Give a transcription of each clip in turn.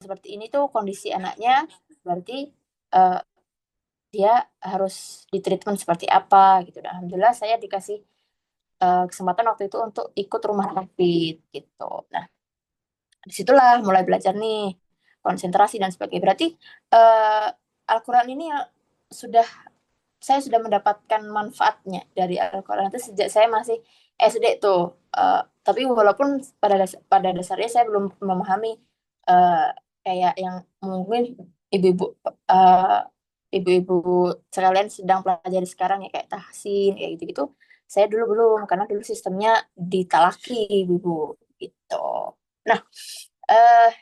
seperti ini tuh kondisi anaknya, berarti uh, dia harus ditreatment seperti apa gitu. Dan alhamdulillah saya dikasih kesempatan waktu itu untuk ikut rumah sakit gitu. Nah, disitulah mulai belajar nih konsentrasi dan sebagainya. Berarti uh, Al-Quran ini sudah saya sudah mendapatkan manfaatnya dari Al-Quran itu sejak saya masih SD tuh. Tapi walaupun pada dasarnya saya belum memahami eh, kayak yang mungkin ibu-ibu eh, ibu-ibu sekalian sedang pelajari sekarang ya kayak tahsin kayak gitu-gitu. Saya dulu belum karena dulu sistemnya ditalaki ibu-ibu gitu. Nah,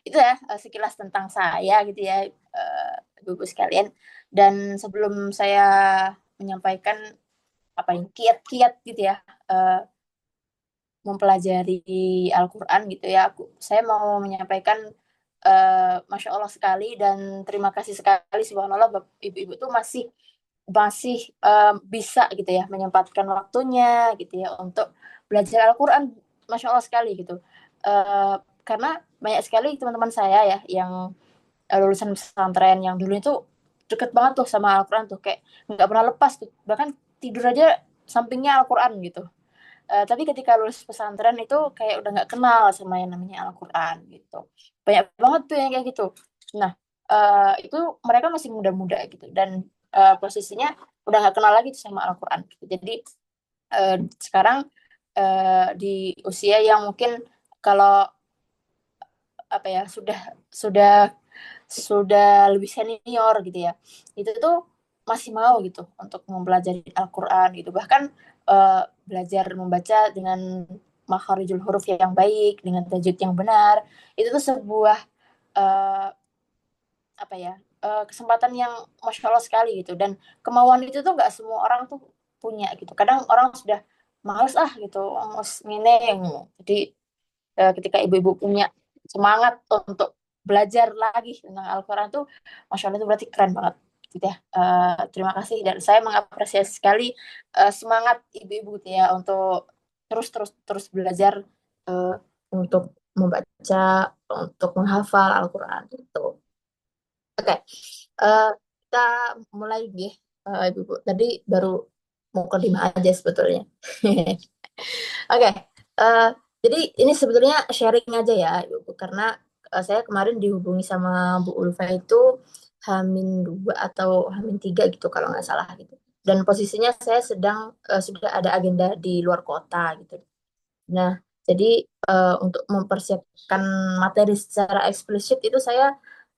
itu ya sekilas tentang saya gitu ya, ibu-ibu sekalian. Dan sebelum saya menyampaikan apa ini kiat-kiat gitu ya, eh, mempelajari Al-Quran gitu ya, saya mau menyampaikan Masya Allah sekali dan terima kasih sekali subhanallah ibu-ibu tuh masih masih bisa gitu ya menyempatkan waktunya gitu ya untuk belajar Al-Quran. Masya Allah sekali gitu. Eh, karena banyak sekali teman-teman saya ya yang lulusan pesantren yang dulu itu deket banget tuh sama Al-Quran tuh kayak nggak pernah lepas tuh bahkan tidur aja sampingnya Al-Quran gitu. Tapi ketika lulus pesantren itu kayak udah nggak kenal sama yang namanya Al-Quran gitu, banyak banget tuh yang kayak gitu. Nah, itu mereka masih muda-muda gitu dan posisinya udah nggak kenal lagi tuh sama Al-Quran gitu. Jadi sekarang di usia yang mungkin kalau apa ya sudah sudah lebih senior gitu ya, itu tuh masih mau gitu untuk mempelajari Al-Quran gitu, bahkan belajar membaca dengan makharijul huruf yang baik dengan tajwid yang benar. Itu tuh sebuah eh, apa ya kesempatan yang masya Allah sekali gitu, dan kemauan itu tuh nggak semua orang tuh punya gitu. Kadang orang sudah males gitu, males ngene. Jadi ketika ibu-ibu punya semangat untuk belajar lagi tentang Al-Quran tuh, Masya Allah itu berarti keren banget gitu ya. Terima kasih dan saya mengapresiasi sekali semangat ibu-ibu gitu ya untuk terus terus terus belajar eh, untuk membaca, untuk menghafal Al-Quran itu. Oke, kita mulai deh, ibu-ibu. Tadi baru mau ke lima aja sebetulnya. Oke, eh, jadi ini sebetulnya sharing aja ya, Ibu, karena saya kemarin dihubungi sama Bu Ulfa itu Hamin 2 atau Hamin 3 gitu kalau nggak salah gitu. Dan posisinya saya sedang sudah ada agenda di luar kota gitu. Nah, jadi untuk mempersiapkan materi secara eksplisit itu saya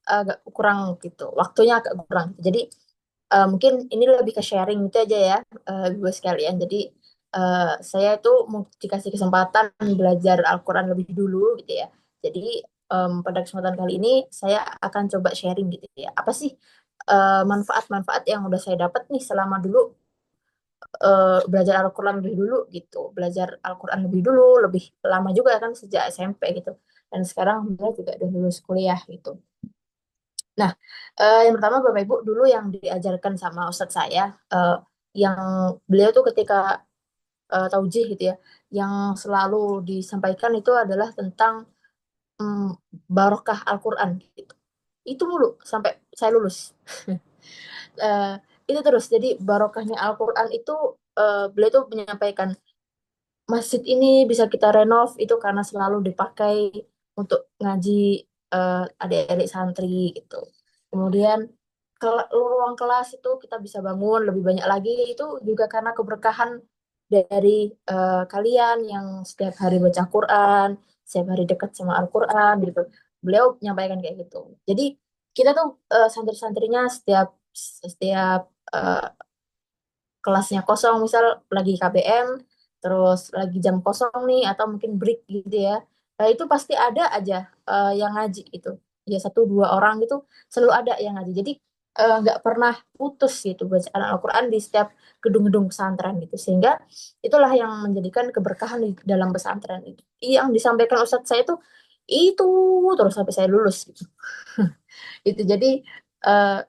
agak kurang gitu, waktunya agak kurang. Jadi mungkin ini lebih ke sharing itu aja ya, gue sekalian. Jadi saya itu mau dikasih kesempatan belajar Al-Quran lebih dulu gitu ya. Jadi pada kesempatan kali ini saya akan coba sharing gitu ya. Apa sih manfaat-manfaat yang udah saya dapat nih selama dulu belajar Al-Quran lebih dulu gitu. Belajar Al-Quran lebih dulu, lebih lama juga kan sejak SMP gitu. Dan sekarang beliau juga udah lulus kuliah gitu. Nah, yang pertama Bapak Ibu dulu yang diajarkan sama Ustadz saya, yang beliau tuh ketika taujih gitu ya, yang selalu disampaikan itu adalah tentang barokah Al-Quran gitu. Itu mulu sampai saya lulus. Eh, itu terus, jadi barokahnya Al-Quran itu beliau tuh menyampaikan masjid ini bisa kita renov itu karena selalu dipakai untuk ngaji adik-adik santri gitu. Kemudian ruang kelas itu kita bisa bangun lebih banyak lagi itu juga karena keberkahan dari kalian yang setiap hari baca Quran, setiap hari dekat sama Al-Quran gitu. Beliau menyampaikan kayak gitu. Jadi kita tuh santri-santrinya setiap setiap eh, kelasnya kosong, misal lagi KBM, terus lagi jam kosong nih, atau mungkin break gitu ya. Nah, itu pasti ada aja yang ngaji gitu. Ya satu dua orang gitu selalu ada yang ngaji. Jadi nggak pernah putus gitu bacaan Al-Quran di setiap gedung-gedung pesantren gitu. Sehingga itulah yang menjadikan keberkahan di dalam pesantren itu. Yang disampaikan Ustadz saya tuh itu terus sampai saya lulus gitu. Itu jadi eh,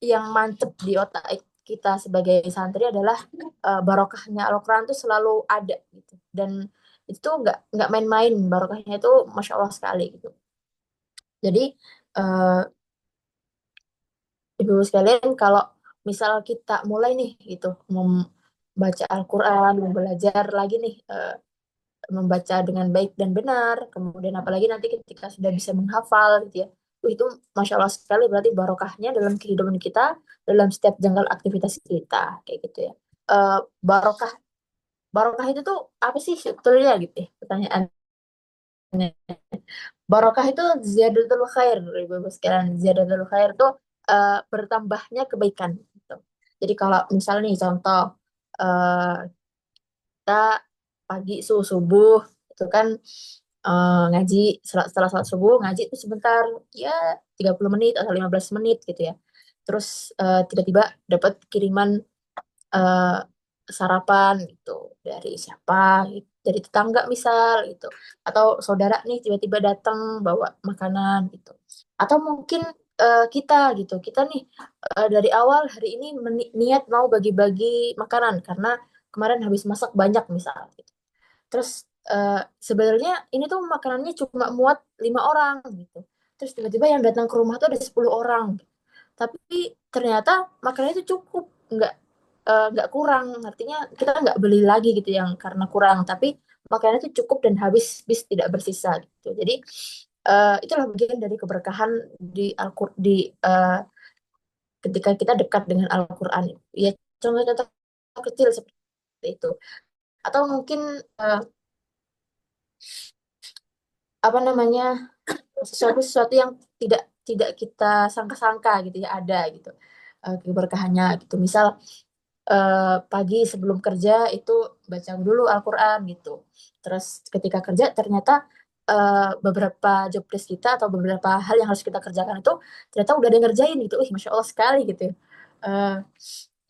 yang mantep di otak kita sebagai santri adalah barokahnya Al-Quran itu selalu ada gitu, dan itu nggak main-main barokahnya itu masya Allah sekali gitu. Jadi Eh, Ibu sekalian, kalau misal kita mulai nih gitu membaca Al-Quran, belajar lagi nih membaca dengan baik dan benar, kemudian apalagi nanti ketika sudah bisa menghafal gitu ya, itu Masya Allah sekali, berarti barokahnya dalam kehidupan kita, dalam setiap jangkal aktivitas kita, kayak gitu ya. Eh, barokah barokah itu tuh apa sih sebetulnya gitu ya, pertanyaannya. Barokah itu ziyadatul khair, ibu-ibu sekalian. Ziyadatul khair itu bertambahnya kebaikan gitu. Jadi kalau misal nih contoh, eh, kita pagi subuh itu kan ngaji, setelah sholat subuh ngaji itu sebentar, ya 30 menit atau 15 menit gitu ya. Terus tiba-tiba dapat kiriman eh, sarapan gitu dari siapa gitu, dari tetangga misal gitu, atau saudara nih tiba-tiba datang bawa makanan gitu, atau mungkin kita gitu, kita nih dari awal hari ini niat mau bagi-bagi makanan karena kemarin habis masak banyak misal gitu. Terus sebenarnya ini tuh makanannya cuma muat 5 orang gitu, terus tiba-tiba yang datang ke rumah tuh ada 10 orang, tapi ternyata makanannya itu cukup, nggak kurang, artinya kita nggak beli lagi gitu yang karena kurang, tapi makanannya itu cukup dan habis bis tidak bersisa gitu. Jadi itulah bagian dari keberkahan di ketika kita dekat dengan Al-Qur'an, ya contoh-contoh kecil seperti itu. Atau mungkin eh, apa namanya, sesuatu sesuatu yang tidak tidak kita sangka-sangka gitu ya, ada gitu keberkahannya gitu. Misal pagi sebelum kerja itu baca dulu Al-Quran gitu. Terus ketika kerja ternyata beberapa job desk kita atau beberapa hal yang harus kita kerjakan itu ternyata udah ada yang ngerjain gitu. Masya Allah sekali gitu ya. Eh,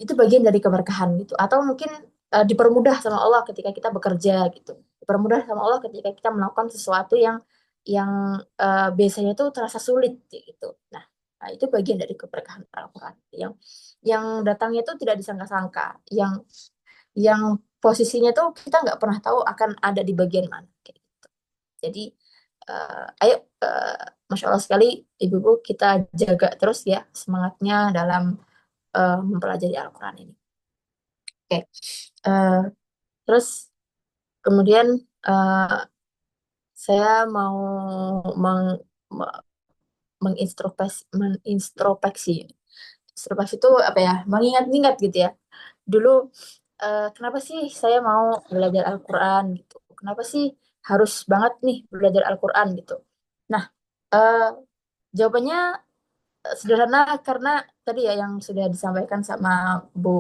itu bagian dari keberkahan gitu. Atau mungkin dipermudah sama Allah ketika kita bekerja gitu. Dipermudah sama Allah ketika kita melakukan sesuatu yang biasanya itu terasa sulit gitu. Nah, itu bagian dari keberkahan Al-Quran yang datangnya itu tidak disangka-sangka, yang posisinya tuh kita nggak pernah tahu akan ada di bagian mana. Kayak gitu. Jadi ayo, Masya Allah sekali, ibu-ibu, kita jaga terus ya semangatnya dalam mempelajari Al-Quran ini. Oke. Eh, Terus kemudian eh, saya mau meng, me- mengintrospeksi. Introspeksi itu apa ya? Mengingat-ingat gitu ya. Dulu kenapa sih saya mau belajar Al-Quran gitu? Kenapa sih harus banget nih belajar Al-Quran gitu? Nah, eh, jawabannya sederhana, karena tadi ya yang sudah disampaikan sama Bu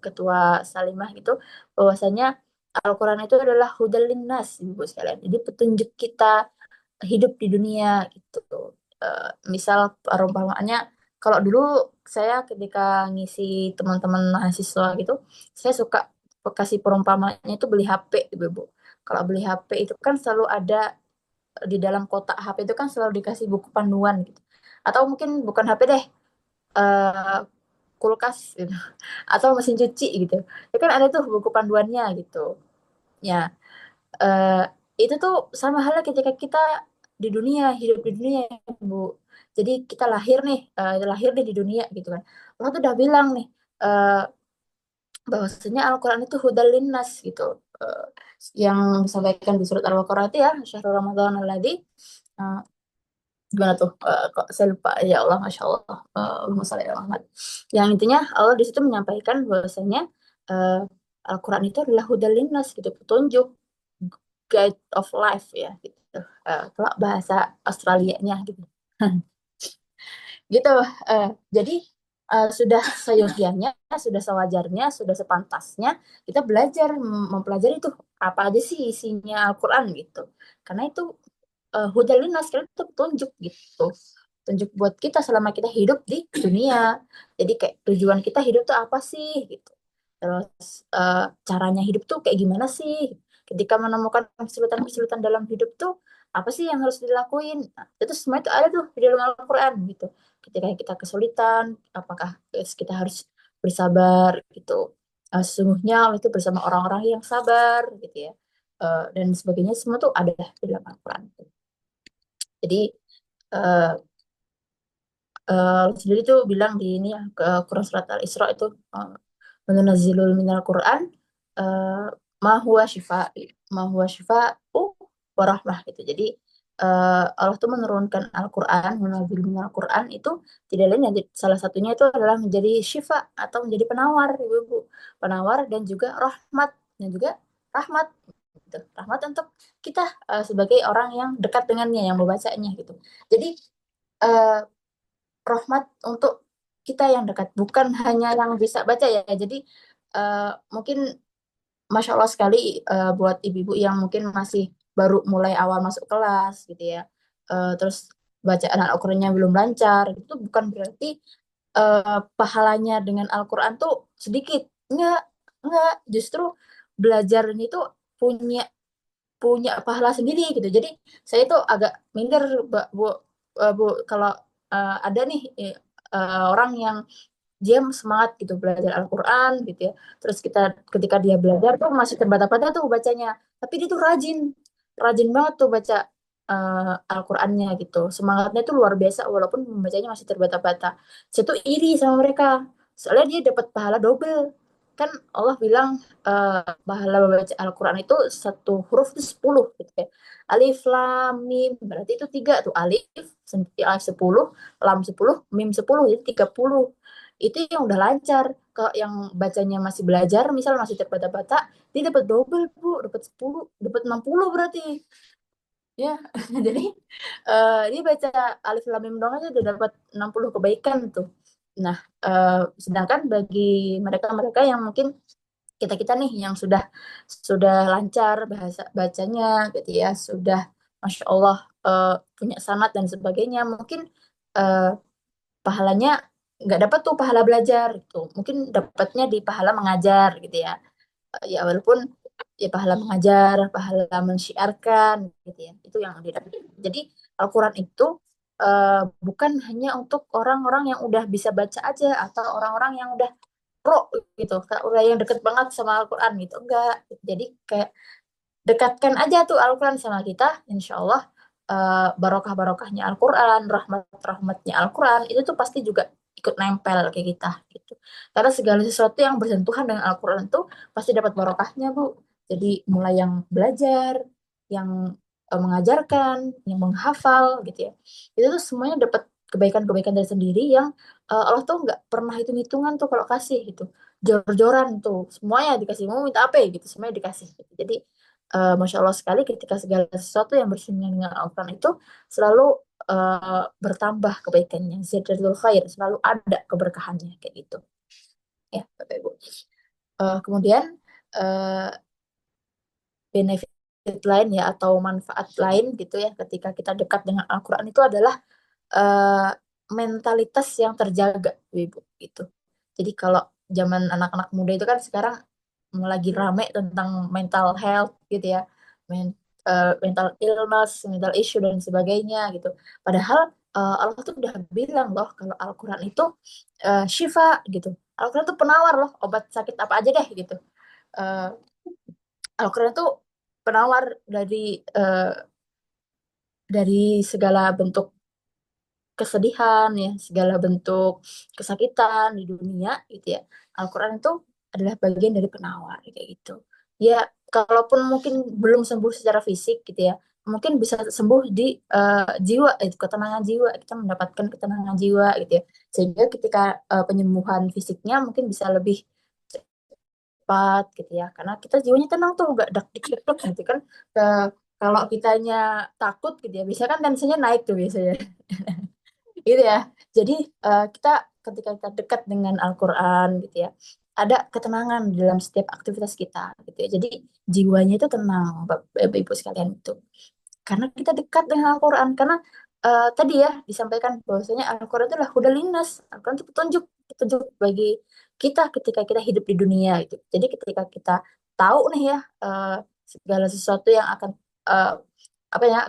Ketua Salimah gitu, bahwasanya Al-Quran itu adalah hudal linnas, Ibu sekalian. Jadi petunjuk kita hidup di dunia gitu. Eh, Misal perumpamaannya, kalau dulu saya ketika ngisi teman-teman mahasiswa gitu, saya suka kasih perumpamaannya itu beli HP, Ibu. Kalau beli HP itu kan selalu ada di dalam kotak HP itu kan selalu dikasih buku panduan gitu. Atau mungkin bukan HP deh, eh, kulkas gitu. Atau mesin cuci gitu. Itu kan ada tuh buku panduannya gitu. Ya, eh, itu tuh sama halnya ketika kita di dunia, hidup di dunia, Bu. Jadi kita lahir nih, lahir nih di dunia gitu kan. Allah tuh udah bilang nih, eh, bahwasanya Al-Quran itu hudal linnas gitu. Eh, yang disampaikan di surat Al-Baqarah itu ya, Syahrul Ramadan alladzi, eh, gimana tuh? Kok saya lupa, ya Allah, Masya Allah. Allahumma shalli ala Muhammad. Yang intinya Allah di situ menyampaikan bahwasanya eh, Al-Quran itu adalah hudal linnas gitu, petunjuk, guide of life ya gitu. Kalau bahasa Australianya gitu. Gitu. eh, jadi sudah seyogianya, sudah sewajarnya, sudah sepantasnya kita belajar mempelajari itu apa aja sih isinya Al-Quran gitu. Karena itu hudalinas, karena itu petunjuk gitu. Petunjuk buat kita selama kita hidup di dunia. Jadi kayak tujuan kita hidup tuh apa sih gitu. Terus caranya hidup tuh kayak gimana sih? Ketika menemukan kesulitan-kesulitan dalam hidup tuh apa sih yang harus dilakuin? Nah, itu semua itu ada tuh di dalam Al-Quran gitu. Ketika kita kesulitan, apakah kita harus bersabar gitu. Sesungguhnya Allah itu bersama orang-orang yang sabar gitu ya. Dan sebagainya semua tuh ada di dalam Al-Quran. Jadi eh, Allah sendiri tuh bilang di ini ya ke Quran surat Al-Isra itu menazzilul minal Quran eh ma huwa shifa ma huwa shifa'u wa rahmah gitu. Jadi Allah tuh menurunkan Al-Quran, menazzilul minal Quran itu tidak lain yang salah satunya itu adalah menjadi syifa atau menjadi penawar, Ibu-ibu. Penawar dan juga rahmat dan juga rahmat gitu. Rahmat untuk kita sebagai orang yang dekat dengannya, yang membacanya gitu. Jadi eh, rahmat untuk kita yang dekat, bukan hanya yang bisa baca ya. Jadi mungkin Masya Allah sekali buat ibu-ibu yang mungkin masih baru mulai awal masuk kelas gitu ya. Terus bacaan Al-Qur'annya belum lancar, itu bukan berarti pahalanya dengan Al-Quran tuh sedikit. Enggak, enggak. Justru belajarnya itu punya punya pahala sendiri gitu. Jadi saya tuh agak minder, Bu, Bu, kalau ada nih orang yang dia semangat gitu belajar Al-Quran gitu ya. Terus ketika dia belajar tuh masih terbata-bata tuh bacanya. Tapi dia tuh rajin, rajin banget tuh baca Al-Qurannya gitu. Semangatnya tuh luar biasa walaupun membacanya masih terbata-bata. Saya tuh iri sama mereka. Soalnya dia dapat pahala double. Kan Allah bilang pahala membaca Al-Quran itu satu huruf itu 10 gitu ya. Alif, lam, mim. Berarti itu tiga tuh. Alif 10, lam 10, mim 10. Jadi 30 itu yang udah lancar. Kalau yang bacanya masih belajar, misal masih terbata-bata, dia dapat double, Bu, dapat 10, dapat 60 berarti. Ya, jadi dia baca Alif Lam Mim doang aja udah dapat 60 kebaikan tuh. Nah, sedangkan bagi mereka-mereka yang mungkin kita-kita nih yang sudah lancar bahasa bacanya gitu ya, sudah Masya Allah punya sanad dan sebagainya, mungkin eh, pahalanya nggak dapat tuh pahala belajar gitu. Mungkin dapatnya di pahala mengajar gitu ya. Ya walaupun ya pahala mengajar, pahala mensyiarkan gitu ya. Itu yang didapat. Jadi Al-Quran itu bukan hanya untuk orang-orang yang udah bisa baca aja atau orang-orang yang udah pro gitu, udah yang deket banget sama Al-Quran gitu. Enggak. Jadi kayak dekatkan aja tuh Al-Quran sama kita, insya Allah barokah-barokahnya Al-Quran, rahmat-rahmatnya Al-Quran, itu tuh pasti juga ikut nempel ke kita gitu. Karena segala sesuatu yang bersentuhan dengan Al-Quran tuh pasti dapat barokahnya, Bu. Jadi mulai yang belajar, yang mengajarkan, yang menghafal gitu ya. Itu tuh semuanya dapat kebaikan-kebaikan dari sendiri yang Allah tuh nggak pernah hitung-hitungan tuh kalau kasih gitu. Jor-joran tuh, semuanya dikasih, mau minta apa ya gitu, semuanya dikasih gitu. Jadi Masya Allah sekali ketika segala sesuatu yang bersinggungan dengan Al-Quran itu selalu bertambah kebaikannya. Ziyadatul khair, selalu ada keberkahannya kayak gitu. Ya, Bapak Ibu. Kemudian eh, benefit lain ya atau manfaat lain gitu ya ketika kita dekat dengan Al-Quran itu adalah eh, mentalitas yang terjaga, Ibu gitu. Jadi kalau zaman anak-anak muda itu kan sekarang lagi rame tentang mental health gitu ya, mental illness, mental issue dan sebagainya gitu. Padahal Allah tuh udah bilang loh kalau Al-Quran itu syifa gitu. Al-Quran itu penawar loh, obat sakit apa aja deh gitu. Eh, Al-Quran itu penawar eh, dari segala bentuk kesedihan ya, segala bentuk kesakitan di dunia gitu ya. Al-Quran itu adalah bagian dari penawar kayak gitu. Ya, kalaupun mungkin belum sembuh secara fisik gitu ya, mungkin bisa sembuh di jiwa, itu ketenangan jiwa, kita mendapatkan ketenangan jiwa gitu ya. Sehingga ketika penyembuhan fisiknya mungkin bisa lebih cepat gitu ya. Karena kita jiwanya tenang tuh, nggak dak dik dik gitu kan. Kalau kitanya takut gitu ya, bisa kan tensinya naik tuh biasanya gitu ya. Jadi kita ketika kita dekat dengan Al-Quran gitu ya, ada ketenangan di dalam setiap aktivitas kita gitu ya. Jadi jiwanya itu tenang, Bapak Ibu sekalian itu. Karena kita dekat dengan Al-Quran. Karena tadi ya disampaikan bahwasanya Al-Quran itu adalah hudan linnas. Al-Quran itu petunjuk, petunjuk bagi kita ketika kita hidup di dunia itu. Jadi ketika kita tahu nih ya segala sesuatu yang akan eh, apa ya,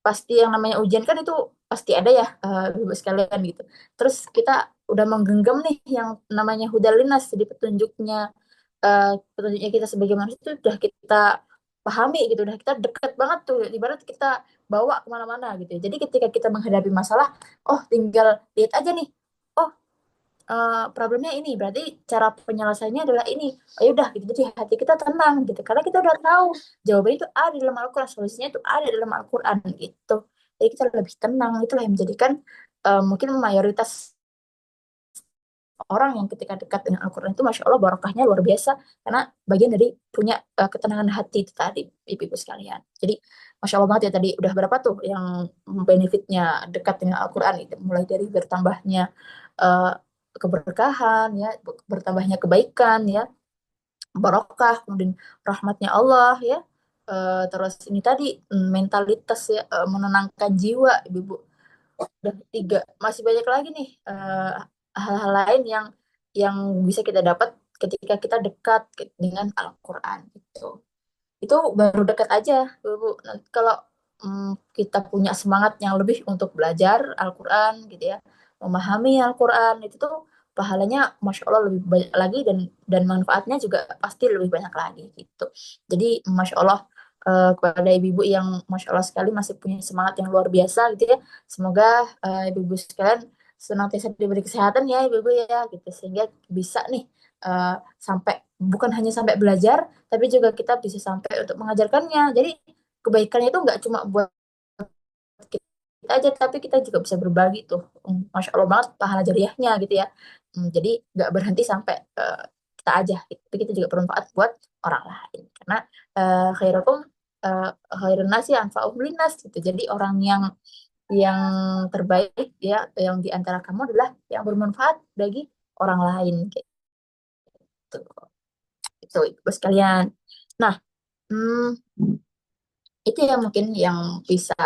pasti yang namanya ujian kan itu pasti ada ya Ibu sekalian gitu. Terus kita udah menggenggam nih yang namanya hudalinas, jadi petunjuknya kita sebagai manusia itu udah kita pahami gitu, udah kita deket banget tuh. Ibarat kita bawa kemana-mana gitu ya. Jadi ketika kita menghadapi masalah, oh tinggal lihat aja nih, oh problemnya ini, berarti cara penyelesaiannya adalah ini. Oh yaudah gitu, jadi hati kita tenang gitu, karena kita udah tahu jawabannya itu ada di dalam Al-Quran, solusinya itu ada di dalam Al-Quran gitu. Jadi kita lebih tenang, itulah yang menjadikan mungkin mayoritas orang yang ketika dekat dengan Al-Quran itu Masya Allah barokahnya luar biasa, karena bagian dari punya ketenangan hati itu tadi, ibu-ibu sekalian. Jadi Masya Allah banget ya, tadi udah berapa tuh yang benefitnya dekat dengan Al-Quran itu, mulai dari bertambahnya eh, keberkahan ya, bertambahnya kebaikan ya, barokah, kemudian rahmatnya Allah ya. Terus ini tadi mentalitas ya, menenangkan jiwa ibu-ibu. Udah tiga, masih banyak lagi nih hal-hal lain yang bisa kita dapat ketika kita dekat dengan Al-Quran itu baru dekat aja, Bu. Nanti kalau kita punya semangat yang lebih untuk belajar Al-Quran gitu ya, memahami Al-Quran itu tuh pahalanya Masya Allah lebih banyak lagi, dan manfaatnya juga pasti lebih banyak lagi gitu. Jadi Masya Allah kepada ibu-ibu yang Masya Allah sekali masih punya semangat yang luar biasa gitu ya. Semoga ibu-ibu sekalian senantiasa diberi kesehatan ya ibu-ibu ya gitu, sehingga bisa nih sampai bukan hanya sampai belajar, tapi juga kita bisa sampai untuk mengajarkannya. Jadi kebaikannya itu nggak cuma buat kita aja, tapi kita juga bisa berbagi tuh. Masya Allah banget pahala jariahnya gitu ya. Jadi nggak berhenti sampai kita aja, gitu. Tapi kita juga bermanfaat buat orang lain. Karena khairukum uh, khairun nasi anfa'uhum linnas gitu. Jadi orang yang terbaik ya, yang di antara kamu adalah yang bermanfaat bagi orang lain gitu. Itu ibu sekalian. Nah, hmm, itu ya mungkin yang bisa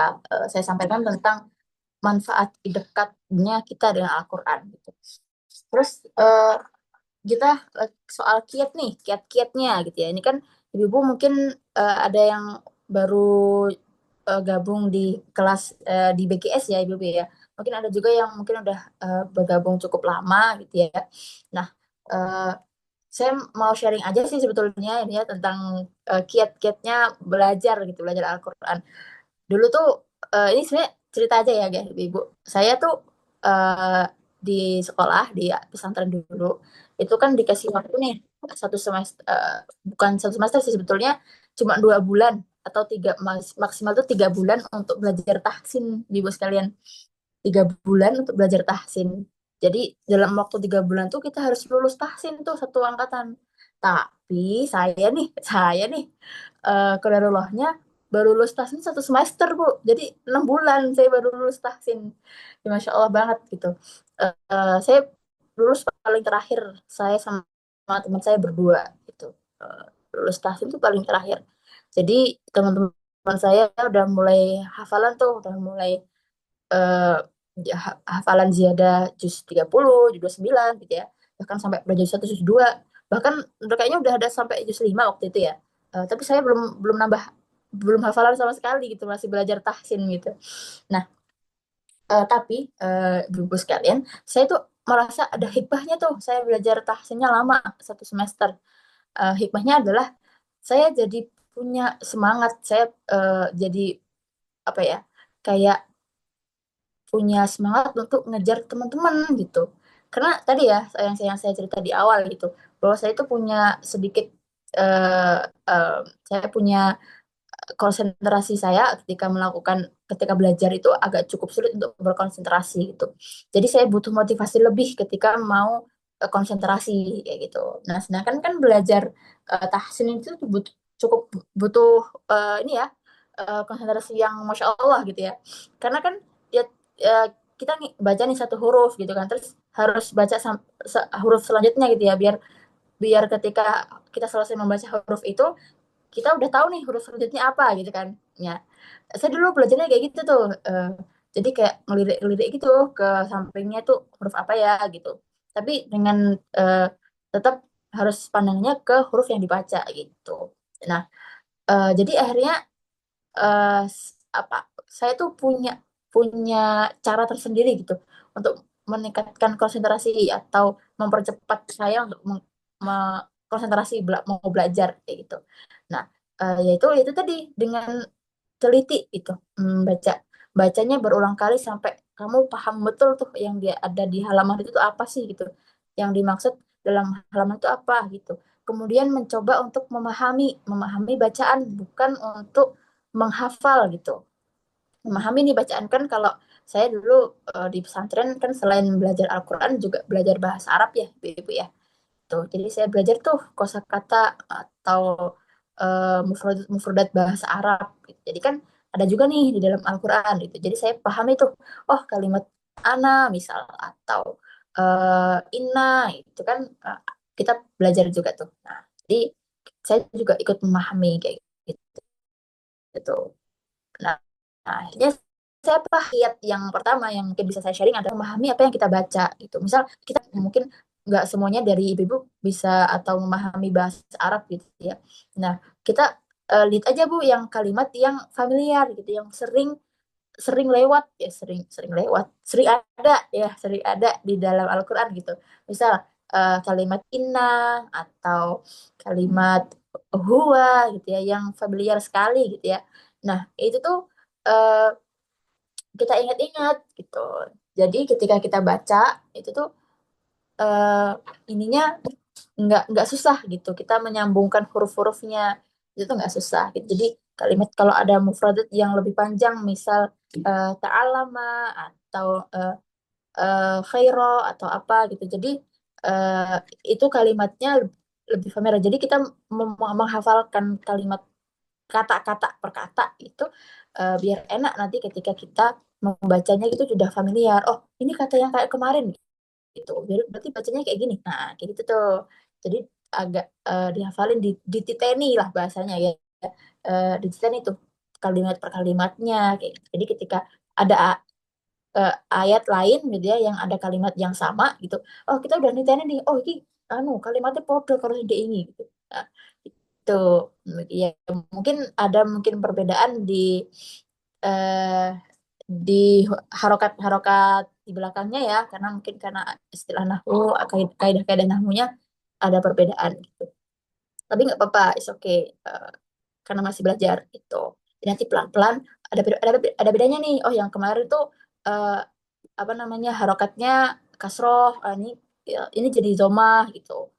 saya sampaikan tentang manfaat dekatnya kita dengan Al-Quran gitu. Terus kita soal kiat nih, kiat-kiatnya gitu ya. Ini kan ibu-ibu mungkin ada yang baru gabung di kelas di BGS ya ibu-ibu ya. Mungkin ada juga yang mungkin udah bergabung cukup lama gitu ya. Nah, eh, saya mau sharing aja sih sebetulnya ini ya tentang kiat-kiatnya belajar gitu, belajar Al-Quran. Dulu tuh ini sebenarnya cerita aja ya guys, ibu. Saya tuh eh, di sekolah di pesantren dulu itu kan dikasih waktu nih satu semester, bukan satu semester sih sebetulnya, cuma 2 bulan atau tiga, maksimal tuh 3 bulan untuk belajar tahsin ibu sekalian. 3 bulan untuk belajar tahsin. Jadi dalam waktu 3 bulan tuh kita harus lulus tahsin tuh satu angkatan. Tapi saya nih kodarullahnya baru lulus tahsin 1 semester, Bu. Jadi 6 bulan saya baru lulus tahsin. Ya, Masya Allah banget gitu. Saya lulus paling terakhir, saya sama teman saya berdua gitu. Eh, Lulus tahsin tuh paling terakhir. Jadi teman-teman saya udah mulai hafalan tuh, udah mulai eh, hafalan ziyadah juz 30, juz 29 gitu ya. Bahkan sampai udah juz 1, juz 2. Bahkan kayaknya udah ada sampai juz 5 waktu itu ya. Tapi saya belum belum nambah, belum hafalan sama sekali gitu, masih belajar tahsin gitu. Nah, tapi ibu sekalian, saya tuh merasa ada hikmahnya tuh. Saya belajar tahsinnya lama 1 semester. Hikmahnya adalah saya jadi punya semangat. Saya jadi apa ya? Kayak punya semangat untuk ngejar teman-teman gitu. Karena tadi ya yang saya cerita di awal gitu, bahwa saya itu punya sedikit eh, eh, saya punya konsentrasi saya ketika belajar itu agak cukup sulit untuk berkonsentrasi gitu. Jadi saya butuh motivasi lebih ketika mau konsentrasi kayak gitu. Nah, sedangkan kan belajar tahsin itu cukup butuh ini ya, konsentrasi yang masya Allah gitu ya. Karena kan ya, kita baca nih satu huruf gitu kan, terus harus baca huruf selanjutnya gitu ya, biar biar ketika kita selesai membaca huruf itu kita udah tahu nih huruf selanjutnya apa gitu kan ya. Saya dulu belajarnya kayak gitu tuh, jadi kayak ngelirik-ngelirik gitu ke sampingnya tuh huruf apa ya gitu, tapi dengan eh, tetap harus pandangnya ke huruf yang dibaca gitu. Nah, jadi akhirnya apa, saya tuh punya punya cara tersendiri gitu untuk meningkatkan konsentrasi atau mempercepat saya untuk konsentrasi mau belajar kayak gitu. Nah, yaitu itu tadi dengan teliti itu, bacanya berulang kali sampai kamu paham betul tuh yang dia ada di halaman itu tuh apa sih gitu, yang dimaksud dalam halaman itu apa gitu. Kemudian mencoba untuk memahami bacaan, bukan untuk menghafal gitu. Memahami nih bacaan kan, kalau saya dulu di pesantren kan selain belajar Al-Quran juga belajar bahasa Arab ya, Ibu ya. Tuh, jadi saya belajar tuh kosakata atau mufradat bahasa Arab gitu. Jadi kan ada juga nih di dalam Al-Quran gitu. Jadi saya pahami tuh, oh kalimat ana misal atau inna itu kan kita belajar juga tuh. Nah, jadi saya juga ikut memahami kayak gitu. Gitu. Nah, akhirnya saya lihat yang pertama yang mungkin bisa saya sharing adalah memahami apa yang kita baca gitu. Misal kita mungkin nggak semuanya dari ibu-ibu bisa atau memahami bahasa Arab gitu ya. Nah, kita lihat aja Bu yang kalimat yang familiar gitu, yang sering sering lewat ya, sering sering lewat, sering ada di dalam Al-Quran gitu. Misal kalimat inna atau kalimat huwa gitu ya, yang familiar sekali gitu ya. Nah, itu tuh eh, kita ingat-ingat gitu. Jadi ketika kita baca itu tuh eh, ininya nggak susah gitu. Kita menyambungkan huruf-hurufnya itu tuh nggak susah gitu. Jadi kalimat kalau ada mufradat yang lebih panjang, misal ta'alama atau khairo atau apa gitu. Jadi eh, itu kalimatnya lebih familiar. Jadi kita menghafalkan kalimat kata-kata per kata itu biar enak nanti ketika kita membacanya itu sudah familiar. Oh, ini kata yang kayak kemarin gitu. Jadi berarti bacanya kayak gini. Nah, kayak gitu tuh. Jadi agak dihafalin, dititeni lah bahasanya ya. Dititeni tuh kalimat per kalimatnya kayak gitu. Jadi ketika ada ayat lain gitu ya yang ada kalimat yang sama gitu. Oh, kita udah niteni nih. Oh, ini kalimatnya podo kalau ide ini gitu. Nah, itu ya mungkin ada perbedaan eh, di harokat-harokat di belakangnya ya, karena mungkin karena istilah nahwu, kaidah-kaidah nahwunya ada perbedaan gitu. Tapi nggak apa-apa, it's okay. Karena masih belajar gitu. Jadi nanti pelan-pelan ada bedanya nih. Oh, yang kemarin tuh eh, apa namanya, harokatnya kasroh, ini jadi zomah gitu.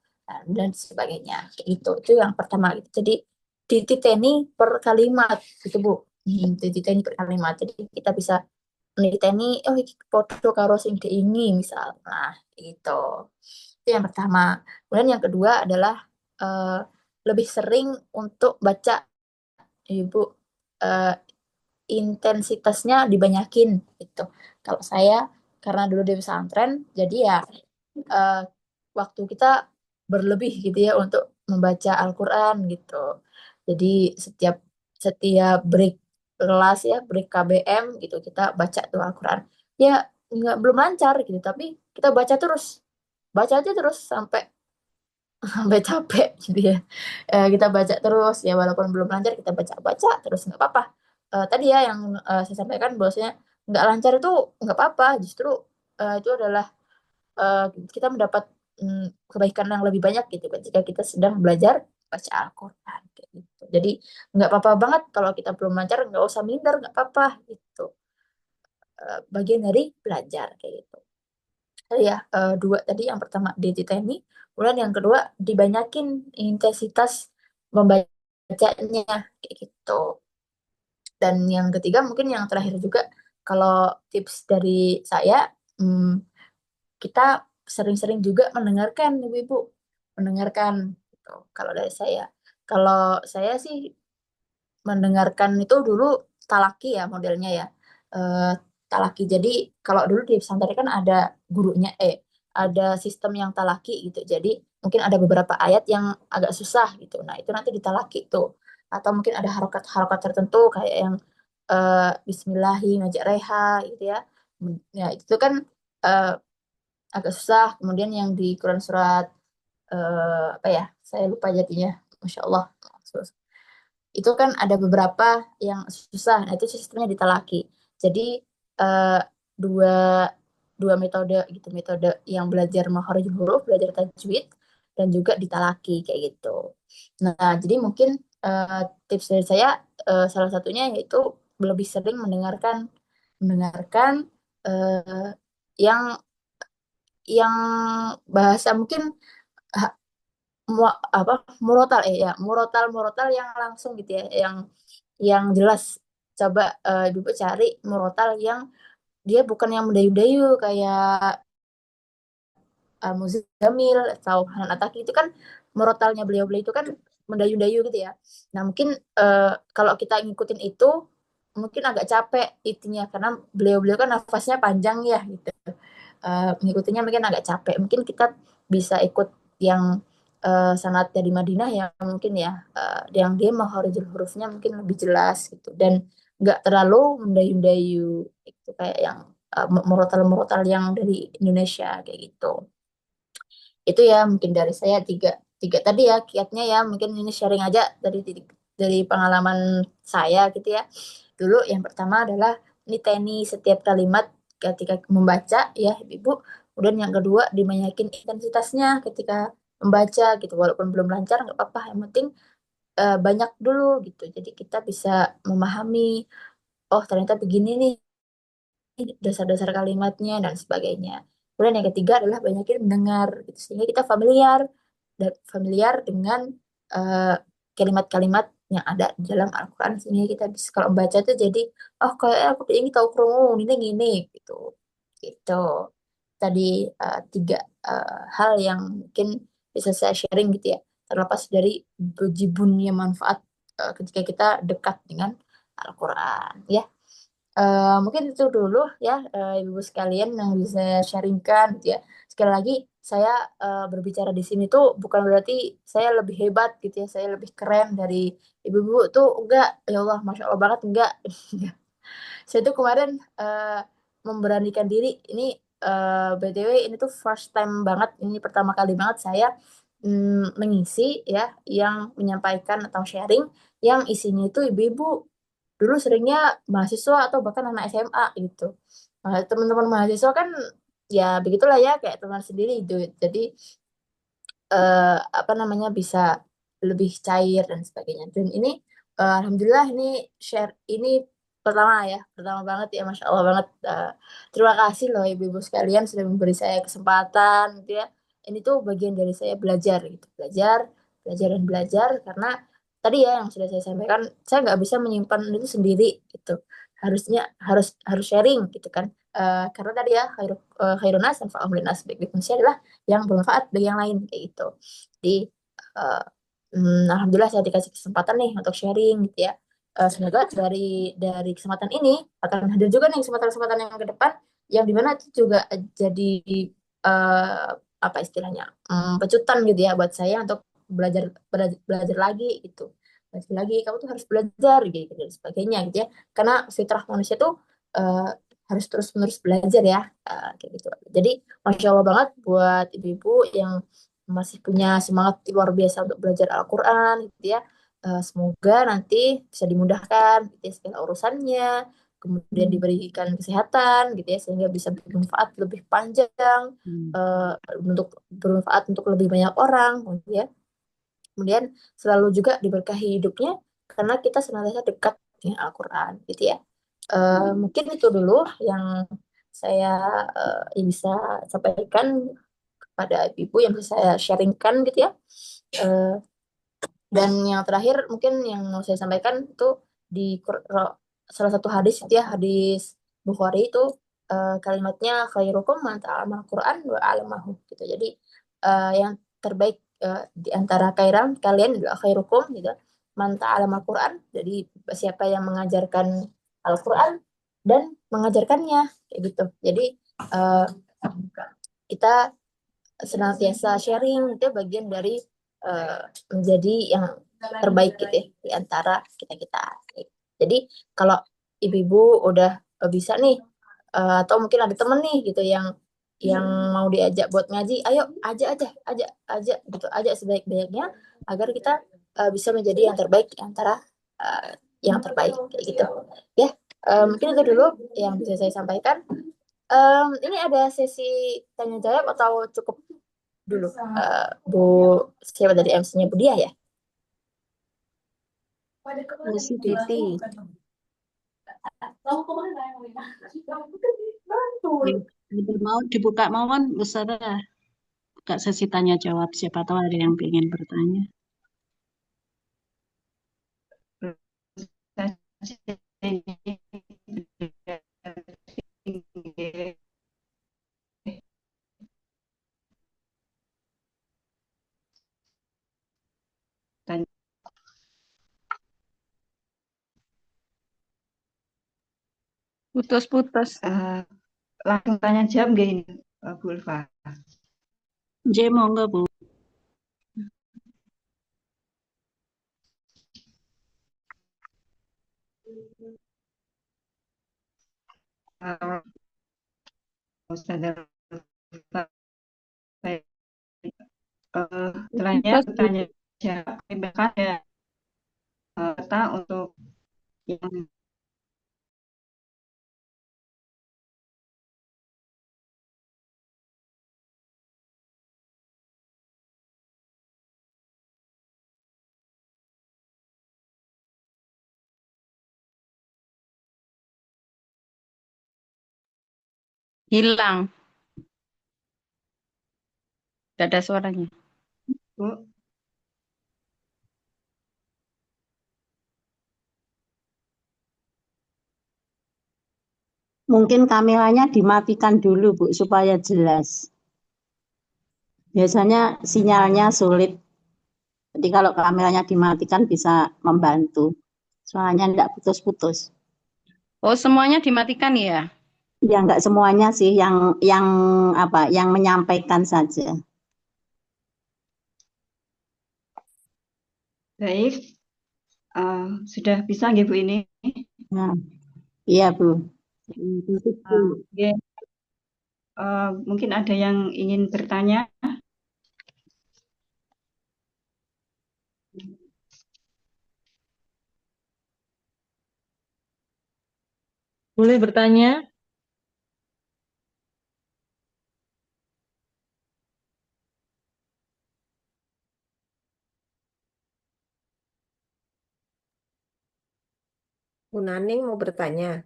Dan sebagainya kayak gitu. Itu yang pertama gitu. Jadi dititeni per kalimat gitu Bu. Dititeni per kalimat. Jadi kita bisa meniteni, oh iki foto karo sing ini misal. Nah, gitu. Itu yang pertama. Kemudian yang kedua adalah eh, lebih sering untuk baca Ibu, eh, intensitasnya dibanyakin gitu. Kalau saya karena dulu di pesantren, jadi ya eh, waktu kita berlebih gitu ya untuk membaca Al-Quran gitu. Jadi setiap setiap break kelas ya, break KBM gitu kita baca tuh Al-Quran. Ya nggak belum lancar gitu, tapi kita baca aja terus sampai sampai capek gitu ya. Kita baca terus ya, walaupun belum lancar kita baca-baca terus nggak apa-apa. Tadi ya yang saya sampaikan bahwasanya nggak lancar itu nggak apa-apa, justru itu adalah eh, kita mendapat kebaikan yang lebih banyak gitu ketika kita sedang belajar baca Al-Quran kayak gitu. Jadi nggak apa-apa banget kalau kita belum lancar, nggak usah minder, nggak apa-apa gitu. Bagian dari belajar kayak gitu. Ya, dua tadi, yang pertama dititeni, kemudian yang kedua dibanyakin intensitas membacanya kayak gitu. Dan yang ketiga mungkin yang terakhir juga, kalau tips dari saya, hmm, kita sering-sering juga mendengarkan ibu-ibu, mendengarkan gitu. Kalau dari saya, kalau saya sih mendengarkan itu dulu talaki ya modelnya ya. Eh, Talaki. Jadi kalau dulu di pesantren kan ada gurunya, ada sistem yang talaki gitu. Jadi mungkin ada beberapa ayat yang agak susah gitu. Nah, itu nanti ditalaki tuh. Atau mungkin ada harokat-harokat tertentu kayak yang Bismillahi ngajak reha gitu ya. Ya, itu kan eh, agak susah. Kemudian yang di Quran surat apa ya? Saya lupa jadinya. Masya Allah. Itu kan ada beberapa yang susah. Nah, itu sistemnya ditalaki. Jadi eh, dua dua metode gitu, metode yang belajar makharijul huruf, belajar tajwid, dan juga ditalaki kayak gitu. Nah, jadi mungkin eh, tips dari saya, salah satunya yaitu lebih sering mendengarkan mendengarkan eh, yang yang bahasa mungkin ha- apa murotal, murotal yang langsung gitu ya, yang jelas. Coba ibu cari murotal yang dia bukan yang mendayu-dayu kayak Al-Muzammil atau Hanan Ataki. Itu kan murotalnya beliau-beliau itu kan mendayu-dayu gitu ya. Nah mungkin kalau kita ngikutin itu mungkin agak capek itunya, karena beliau-beliau kan nafasnya panjang ya gitu. Mengikutinya mungkin agak capek. Mungkin kita bisa ikut yang sanad dari Madinah yang mungkin ya, yang dia makharijul hurufnya mungkin lebih jelas gitu, dan nggak terlalu mendayu-dayu itu kayak yang murotal-murotal yang dari Indonesia kayak gitu. Itu ya mungkin dari saya tiga tiga tadi ya kiatnya ya, mungkin ini sharing aja dari pengalaman saya gitu ya. Dulu yang pertama adalah niteni setiap kalimat ketika membaca ya ibu. Kemudian yang kedua dibanyakin intensitasnya ketika membaca gitu, walaupun belum lancar nggak apa-apa, yang penting banyak dulu gitu, jadi kita bisa memahami, oh ternyata begini nih dasar-dasar kalimatnya dan sebagainya. Kemudian yang ketiga adalah banyakin mendengar gitu, sehingga kita familiar dengan eh, kalimat-kalimat yang ada di dalam Al-Quran, sehingga kita bisa kalau membaca tuh jadi, oh kayak aku ini tahu kerungu ini gini gitu gitu. Tadi tiga hal yang mungkin bisa saya sharing gitu ya, terlepas dari bejibunnya manfaat ketika kita dekat dengan Al-Quran ya. Mungkin itu dulu ya, ibu sekalian yang bisa sharingkan gitu ya. Sekali lagi saya berbicara di sini tuh bukan berarti saya lebih hebat gitu ya, saya lebih keren dari ibu-ibu tuh enggak, ya Allah masya Allah banget enggak. Saya tuh kemarin memberanikan diri ini, BTW ini tuh first time banget, ini pertama kali banget saya mengisi ya, yang menyampaikan atau sharing yang isinya itu ibu-ibu. Dulu seringnya mahasiswa atau bahkan anak SMA gitu. Teman-teman mahasiswa kan ya begitulah ya, kayak teman sendiri itu. Jadi apa namanya bisa lebih cair dan sebagainya. Dan ini alhamdulillah ini share ini pertama banget ya, masya Allah banget. Terima kasih loh ibu-ibu sekalian sudah memberi saya kesempatan gitu ya. Ini tuh bagian dari saya belajar gitu, belajar, belajar dan belajar, karena tadi ya yang sudah saya sampaikan, saya nggak bisa menyimpan itu sendiri gitu. Harusnya harus harus sharing gitu kan. Karena tadi ya khairun nas anfa'uhum linnas, baik manusia adalah yang bermanfaat bagi yang lain kayak gitu. Jadi eh, alhamdulillah saya dikasih kesempatan nih untuk sharing gitu ya. Semoga dari kesempatan ini akan hadir juga nih kesempatan-kesempatan yang ke depan, yang dimana itu juga jadi eh, apa istilahnya, pecutan gitu ya buat saya untuk belajar lagi gitu. Belajar lagi, kamu tuh harus belajar gitu dan sebagainya gitu ya. Karena fitrah manusia tuh eh, harus terus-menerus belajar ya, kayak gitu. Jadi Masya Allah banget buat ibu-ibu yang masih punya semangat luar biasa untuk belajar Al-Quran gitu ya. Semoga nanti bisa dimudahkan gitu ya, segala urusannya, kemudian diberikan kesehatan gitu ya, sehingga bisa bermanfaat lebih panjang, Hmm. eh, untuk bermanfaat untuk lebih banyak orang gitu ya. Kemudian selalu juga diberkahi hidupnya karena kita senantiasa dekat dengan Al-Quran gitu ya. Mungkin itu dulu yang saya bisa sampaikan pada ibu, yang bisa saya sharingkan gitu ya. Eh, dan yang terakhir mungkin yang mau saya sampaikan itu di salah satu hadis itu ya, hadis Bukhari itu kalimatnya khairukum man ta'allama Al-Quran wa 'allamahu gitu. Jadi yang terbaik di antara kalian adalah khairukum gitu, man ta'allama Al-Quran. Jadi siapa yang mengajarkan Al-Quran dan mengajarkannya kayak gitu. Jadi eh, kita senantiasa sharing itu bagian dari eh, menjadi yang terbaik gitu ya di antara kita-kita. Jadi kalau ibu-ibu udah bisa nih, atau mungkin ada temen nih gitu yang mau diajak buat ngaji, ayo aja gitu, aja sebaik-baiknya agar kita bisa menjadi yang terbaik di antara eh, yang terbaik kayak gitu. Ya, mungkin itu dulu yang bisa saya sampaikan. Ini ada sesi tanya jawab atau cukup dulu, Bu, siapa dari MC-nya Bu Dia ya? Positif. Siti. Ya, kalau mau dibuka mohon Ustazah buka sesi tanya jawab. Siapa tahu ada yang ingin bertanya. Putus-putus. Langsung tanya jawab nggak ini, Bu Ulfa? J, monggo Bu. Uh, Ustazah Ulfa, tanya Putus, Bu. bertanya jawab bahkan ya kata untuk yang Hilang. Tidak ada suaranya. Bu. Mungkin kameranya dimatikan dulu, Bu, supaya jelas. Biasanya sinyalnya sulit. Jadi kalau kameranya dimatikan bisa membantu. Soalnya tidak putus-putus. Oh, semuanya dimatikan ya? Ya, enggak semuanya sih, yang apa, yang menyampaikan saja. Baik, sudah bisa nggih Bu ini? Nah, iya, Bu. Tutup dulu. Oke, mungkin ada yang ingin bertanya. Boleh bertanya? Bu Naning mau bertanya.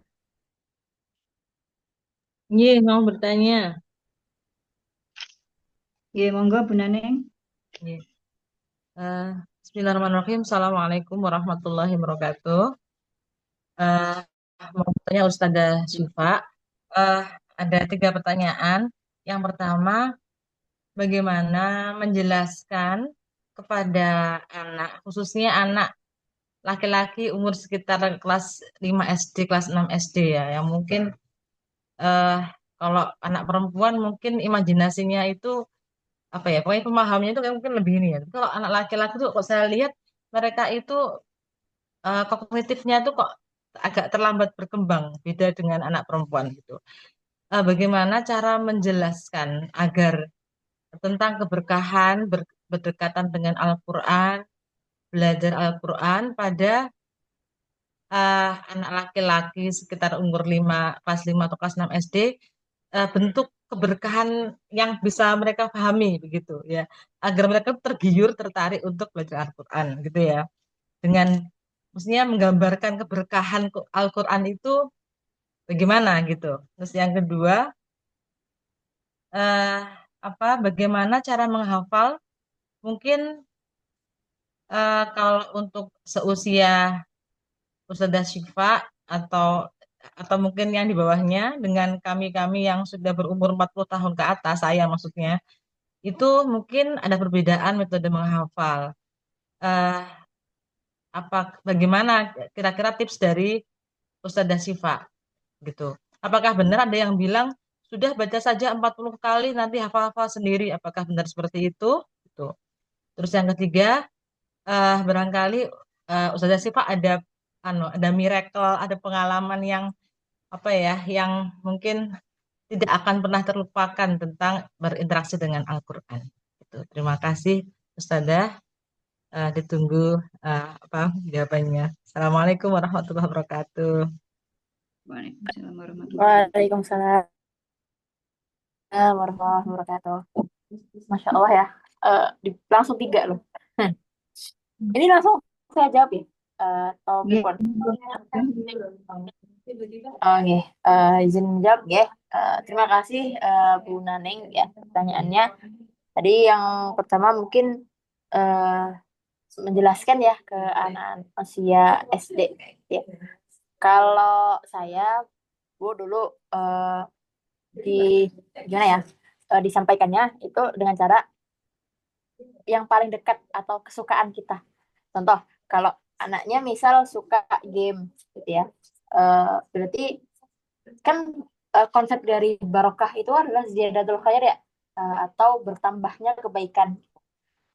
Iya, mau bertanya. Ya, monggo Bu Naneng. Iya. Eh, Bismillahirrahmanirrahim. Assalamualaikum warahmatullahi wabarakatuh. Eh, Mau bertanya Ustazah Syifa. Eh, ada tiga pertanyaan. Yang pertama, bagaimana menjelaskan kepada anak, khususnya anak laki-laki umur sekitar kelas 5 SD, kelas 6 SD ya, yang mungkin eh, kalau anak perempuan mungkin imajinasinya itu apa ya, pokoknya pemahamannya itu kayak mungkin lebih ini ya. Tapi kalau anak laki-laki tuh kok saya lihat mereka itu kognitifnya tuh kok agak terlambat berkembang beda dengan anak perempuan gitu. Bagaimana cara menjelaskan agar tentang keberkahan berdekatan dengan Al-Quran, belajar Al-Quran pada anak laki-laki sekitar umur 5 kelas 5 atau kelas 6 SD, bentuk keberkahan yang bisa mereka pahami begitu ya, agar mereka tergiur tertarik untuk belajar Al-Quran gitu ya, dengan maksudnya menggambarkan keberkahan Al-Quran itu bagaimana gitu. Terus yang kedua, eh, bagaimana cara menghafal, mungkin kalau untuk seusia Ustazah Syifa atau mungkin yang di bawahnya, dengan kami-kami yang sudah berumur 40 tahun ke atas, saya maksudnya, itu mungkin ada perbedaan metode menghafal. Eh, Bagaimana kira-kira tips dari Ustazah Syifa gitu? Apakah benar ada yang bilang sudah baca saja 40 kali nanti hafal-hafal sendiri? Apakah benar seperti itu? Gitu. Terus yang ketiga, barangkali Ustazah Syifa ada miracle, ada pengalaman yang apa ya, yang mungkin tidak akan pernah terlupakan tentang berinteraksi dengan Al-Quran. Gitu. Terima kasih Ustazah. Ditunggu jawabannya. Assalamualaikum warahmatullahi wabarakatuh. Waalaikumsalam warahmatullahi wabarakatuh. Waalaikumsalam warahmatullahi wabarakatuh. Masya Allah ya. Langsung tiga loh. Ini langsung saya jawab ya. Nggih. pripun? Oke, izin menjawab ya. Terima kasih Bu Naning ya pertanyaannya. Tadi yang pertama mungkin eh, menjelaskan ya ke anak usia SD ya. Kalau saya Bu dulu di gimana ya disampaikannya itu dengan cara yang paling dekat atau kesukaan kita. Contoh, kalau anaknya misal suka game gitu ya, berarti kan konsep dari barokah itu adalah ziyadatul khair ya, atau bertambahnya kebaikan.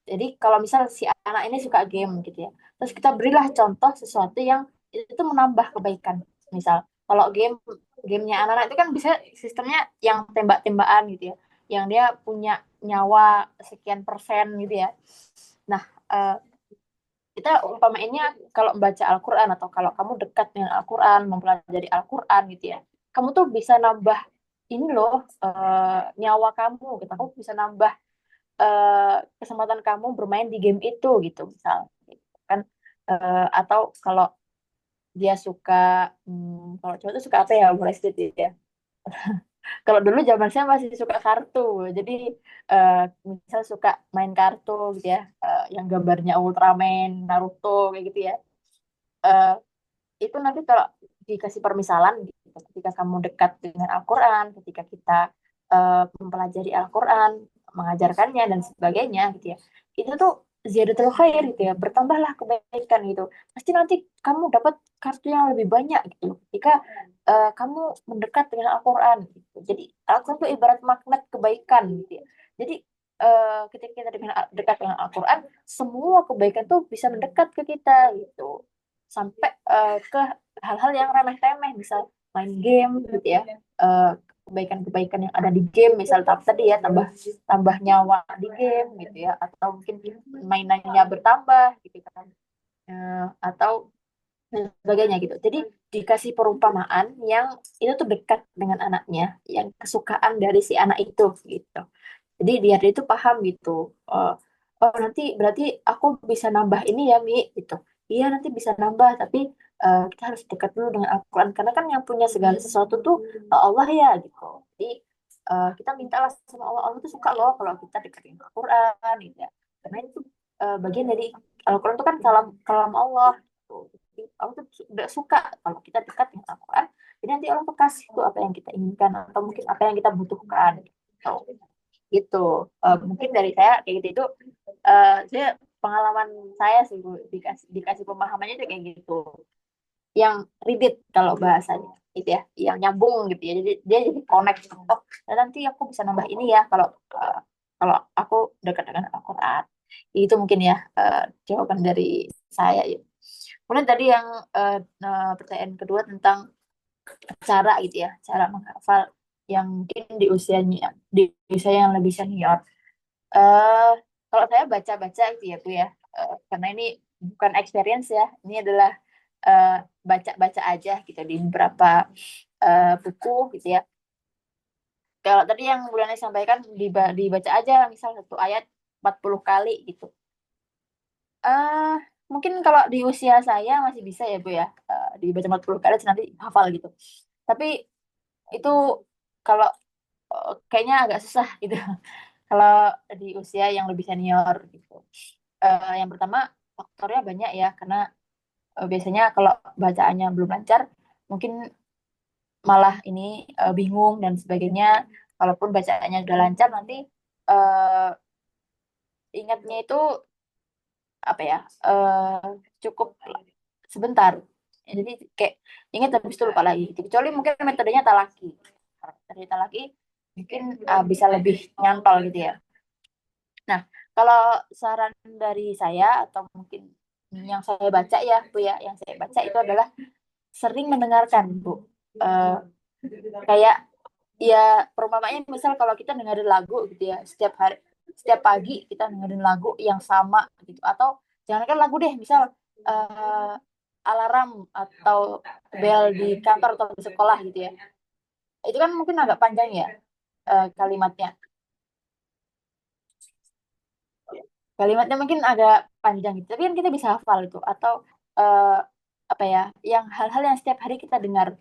Jadi kalau misal si anak ini suka game gitu ya, terus kita berilah contoh sesuatu yang itu menambah kebaikan. Misal kalau gamenya anak-anak itu kan bisa sistemnya yang tembak-tembakan gitu ya, yang dia punya nyawa sekian persen gitu ya. Nah, eh, kita umpamainnya kalau membaca Al-Quran atau kalau kamu dekat dengan Al-Quran, mempelajari Al-Quran gitu ya, kamu tuh bisa nambah ini loh nyawa kamu gitu. Kamu bisa nambah kesempatan kamu bermain di game itu gitu misal gitu kan. Atau kalau dia suka kalau cowok tuh suka apa ya mulai sedikit ya. Kalau dulu zaman saya masih suka kartu, jadi eh, misal suka main kartu gitu ya, yang gambarnya Ultraman, Naruto kayak gitu ya. Eh, itu nanti kalau dikasih permisalan gitu, ketika kamu dekat dengan Al-Quran, ketika kita mempelajari Al-Quran, mengajarkannya dan sebagainya gitu ya, itu tuh ziyadatul khair gitu ya, bertambahlah kebaikan gitu. Pasti nanti kamu dapat kartu yang lebih banyak gitu ketika kamu mendekat dengan Al-Quran gitu. Jadi Al-Quran itu ibarat magnet kebaikan gitu ya. Jadi ketika kita dekat dengan Al-Quran, semua kebaikan tuh bisa mendekat ke kita gitu sampai ke hal-hal yang remeh-temeh, misal main game gitu ya, eh, kebaikan-kebaikan yang ada di game, misal tadi ya tambah tambah nyawa di game gitu ya, atau mungkin mainannya bertambah gitu kan. Atau dan sebagainya gitu. Jadi dikasih perumpamaan yang itu tuh dekat dengan anaknya, yang kesukaan dari si anak itu gitu. Jadi biar dia itu paham gitu. Oh, oh nanti berarti aku bisa nambah ini ya Mi gitu. Iya nanti bisa nambah tapi kita harus dekat dulu dengan Al-Quran karena kan yang punya segala sesuatu tuh Allah ya gitu. Jadi kita mintalah sama Allah. Allah tuh suka loh kalau kita dekat dengan Al-Quran gitu ya. Karena itu bagian dari Al-Quran itu kan kalam kalam Allah gitu. Jadi Allah tuh udah suka kalau kita dekat dengan Al-Quran. Jadi nanti Allah tuh kasih tuh apa yang kita inginkan atau mungkin apa yang kita butuhkan gitu gitu. Mungkin dari saya kayak gitu itu saya pengalaman saya sih Bu, dikasih pemahamannya itu kayak gitu yang relate kalau bahasanya gitu ya, yang nyambung gitu ya, jadi dia jadi connect gitu. Oh nanti aku bisa nambah ini ya kalau eh, kalau aku dekat dengan Al-Quran. Itu mungkin ya jawaban dari saya ya. Kemudian tadi yang pertanyaan kedua tentang cara gitu ya, cara menghafal yang mungkin di usia yang lebih senior. eh Kalau saya baca-baca itu ya Bu ya, karena ini bukan experience ya, ini adalah eh, baca-baca aja gitu di beberapa buku gitu ya. Kalau tadi yang Bulana sampaikan dibaca aja misal satu ayat 40 kali gitu. eh Mungkin kalau di usia saya masih bisa ya Bu ya, dibaca 40 kali terus nanti hafal gitu. Tapi itu kalau kayaknya agak susah gitu. Kalau di usia yang lebih senior gitu. Yang pertama faktornya banyak ya, karena biasanya kalau bacaannya belum lancar, mungkin malah ini bingung dan sebagainya. Kalaupun bacaannya sudah lancar, nanti eh, ingatnya itu apa ya, cukup sebentar. Jadi kayak ingat habis itu lupa lagi. Kecuali mungkin metodenya talaki. Metode talaki mungkin bisa lebih nyantol gitu ya. Nah, kalau saran dari saya atau mungkin yang saya baca ya, Bu ya, yang saya baca itu adalah sering mendengarkan, Bu. Eh, Kayak ya perumpamanya misal kalau kita dengerin lagu gitu ya, setiap pagi kita dengerin lagu yang sama gitu, atau jangankan lagu deh, misal eh, alarm atau bel di kantor atau di sekolah gitu ya. Itu kan mungkin agak panjang ya kalimatnya. Kalimatnya mungkin agak panjang gitu tapi kan kita bisa hafal itu, atau eh, apa ya, yang hal-hal yang setiap hari kita dengar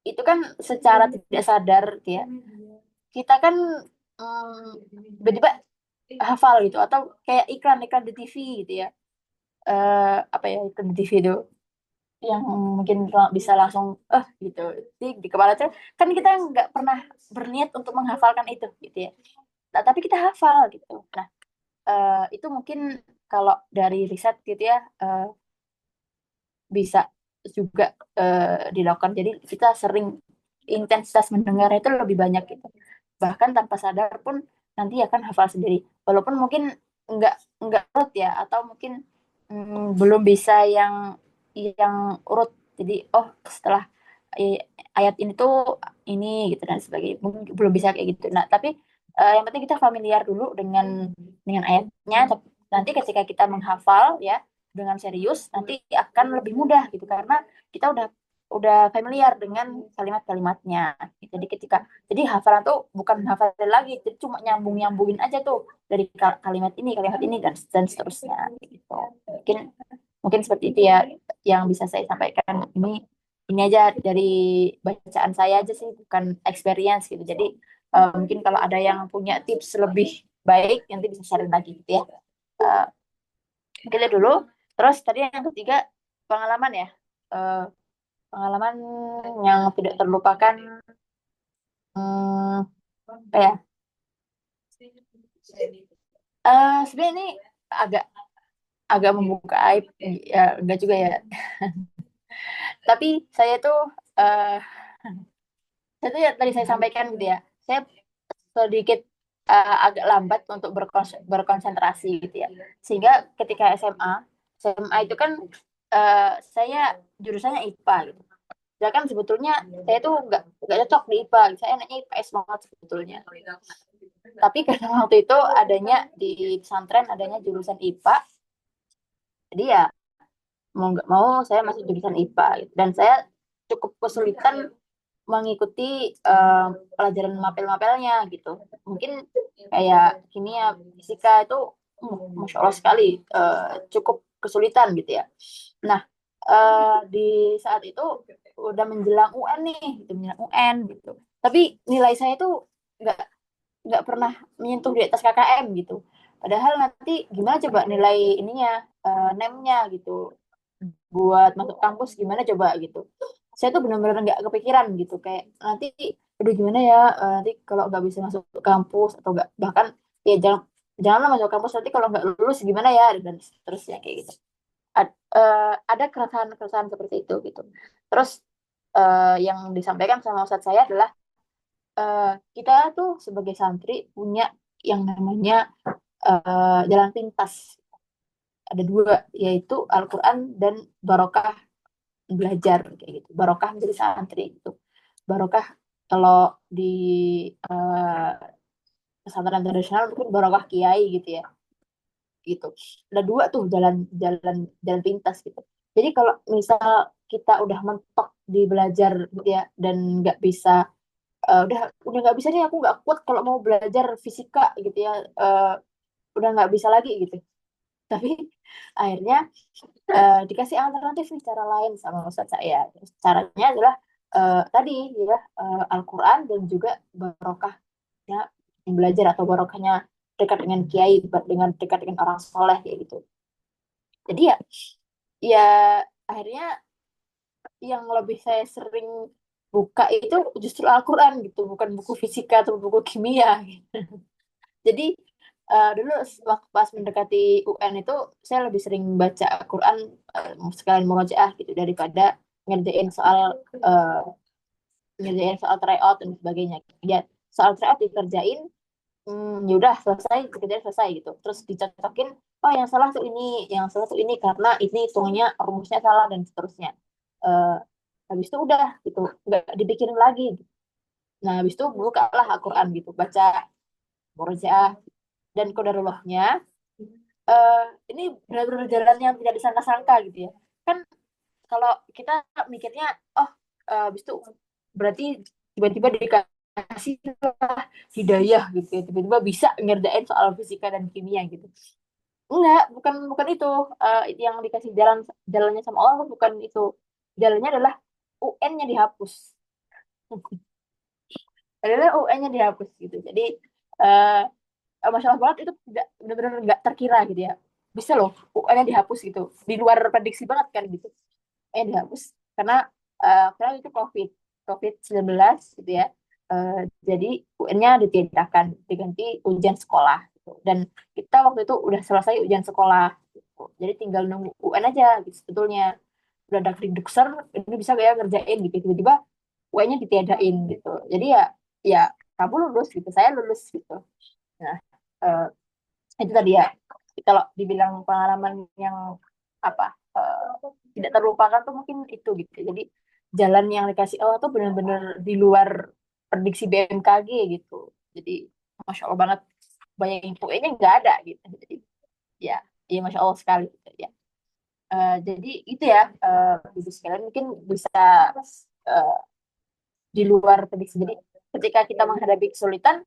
itu kan secara tidak sadar gitu ya. Kita kan tiba-tiba hafal gitu, atau kayak iklan-iklan di TV gitu ya. Apa ya, iklan di TV itu yang mungkin bisa langsung gitu di kepala tuh, kan kita nggak pernah berniat untuk menghafalkan itu gitu ya. Nah, tapi kita hafal gitu. Nah, itu mungkin kalau dari riset gitu ya, bisa juga dilakukan. Jadi kita sering intensitas mendengarnya itu lebih banyak gitu. Bahkan tanpa sadar pun nanti akan hafal sendiri. Walaupun mungkin nggak nggak urut ya, atau mungkin belum bisa yang urut. Jadi setelah ayat ini tuh ini gitu dan sebagainya. Mungkin belum bisa kayak gitu. Nah, tapi yang penting kita familiar dulu dengan ayatnya. Nanti ketika kita menghafal ya dengan serius, nanti akan lebih mudah gitu, karena kita udah familiar dengan kalimat-kalimatnya. Jadi jadi hafalan tuh bukan hafalan lagi, jadi cuma nyambungin aja tuh dari kalimat ini dan seterusnya gitu. Mungkin mungkin seperti itu ya yang bisa saya sampaikan. Ini aja dari bacaan saya aja sih, bukan experience gitu. Jadi mungkin kalau ada yang punya tips lebih baik nanti bisa share lagi gitu ya. Eh, Mungkin itu dulu. Terus tadi yang ketiga, pengalaman ya. Eh, Pengalaman yang tidak terlupakan. Hmm, Apa ya? Sebenarnya ini agak agak membuka aib ya, enggak juga ya. Tapi eh, saya tuh ya tadi saya sampaikan gitu ya. Saya sedikit agak lambat untuk berkonsentrasi gitu ya. Sehingga ketika SMA itu kan saya jurusannya IPA gitu. Sedangkan sebetulnya saya tuh nggak cocok di IPA. Saya enaknya IPS banget sebetulnya. Tapi karena waktu itu adanya di pesantren adanya jurusan IPA, jadi ya mau nggak mau saya masuk jurusan IPA gitu. Dan saya cukup kesulitan mengikuti pelajaran mapel-mapelnya gitu. Mungkin kayak kimia, fisika itu masya Allah sekali, cukup kesulitan gitu ya. Nah, di saat itu udah menjelang UN nih, gitu, menjelang UN gitu. Tapi nilai saya tuh nggak nggak pernah menyentuh di atas KKM gitu. Padahal nanti gimana coba nilai ininya, NEM-nya gitu, buat masuk kampus gimana coba gitu. Saya tuh benar-benar nggak kepikiran gitu, kayak nanti aduh gimana ya, nanti kalau nggak bisa masuk kampus atau nggak, bahkan ya janganlah masuk kampus, nanti kalau nggak lulus gimana ya, dan seterusnya kayak gitu. Ada keresahan-keresahan seperti itu gitu. Terus yang disampaikan sama ustadz saya adalah eh, kita tuh sebagai santri punya yang namanya jalan pintas. Ada dua, yaitu Al-Quran dan barokah belajar kayak gitu. Barokah menjadi santri itu. Barokah kalau di eh, pesantren tradisional mungkin barokah kiai gitu ya. Gitu. Ada dua tuh jalan jalan pintas gitu. Jadi kalau misal kita udah mentok di belajar gitu ya, dan nggak bisa, udah nggak bisa nih, aku nggak kuat kalau mau belajar fisika gitu ya, udah nggak bisa lagi gitu. Tapi akhirnya dikasih alternatif nih, cara lain sama ustadz saya. Caranya adalah tadi ya, Al-Quran dan juga barokahnya belajar, atau barokahnya dekat dengan kiai, dengan dekat dengan orang soleh kayak gitu. Jadi ya akhirnya yang lebih saya sering buka itu justru Al-Quran gitu, bukan buku fisika atau buku kimia gitu. Jadi dulu waktu pas mendekati UN itu saya lebih sering baca Al-Quran, sekalian murojaah gitu, daripada ngerjain soal eh, ngerjain soal tryout dan sebagainya. Ya, soal tryout dikerjain, ya udah selesai, dikerjain selesai gitu. Terus dicocokin, oh yang salah tuh ini, yang salah tuh ini karena ini hitungnya rumusnya salah dan seterusnya. Eh, Habis itu udah gitu, nggak dipikirin lagi. Nah, habis itu bukalah Al-Quran gitu, baca murojaah dan qadarulahnya. eh ini benar-benar jalan yang tidak disangka-sangka gitu ya. Kan kalau kita mikirnya, oh habis itu berarti tiba-tiba dikasih lah hidayah gitu ya, tiba-tiba bisa ngerjain soal fisika dan kimia gitu. Enggak, bukan bukan itu. Yang dikasih jalannya sama Allah tuh bukan itu. Jalannya adalah UN-nya dihapus. Adalah UN-nya dihapus gitu. Jadi eh masalah banget itu tidak benar-benar nggak terkira gitu ya. Bisa loh UN-nya dihapus gitu. Di luar prediksi banget kan gitu. Dihapus karena itu COVID-19 gitu ya. Eh, jadi UN-nya ditiadakan diganti ujian sekolah gitu. Dan kita waktu itu udah selesai ujian sekolah gitu. Jadi tinggal nunggu UN aja gitu sebetulnya. Udah ada Dukser, ini bisa gak ya ngerjain gitu. Tiba-tiba UN-nya ditiadain gitu. Jadi ya kamu lulus gitu, saya lulus gitu. Nah, eh, itu tadi ya. Kalau dibilang pengalaman yang apa tidak terlupakan tuh mungkin itu gitu. Jadi jalan yang dikasih Allah tuh benar-benar di luar prediksi BMKG gitu. Jadi masya Allah banget, bayangin UN-nya nggak ada gitu. Jadi ya, ya masya Allah sekali gitu ya. Jadi itu ya, Ibu sekalian mungkin bisa eh, di luar prediksi. Jadi ketika kita menghadapi kesulitan,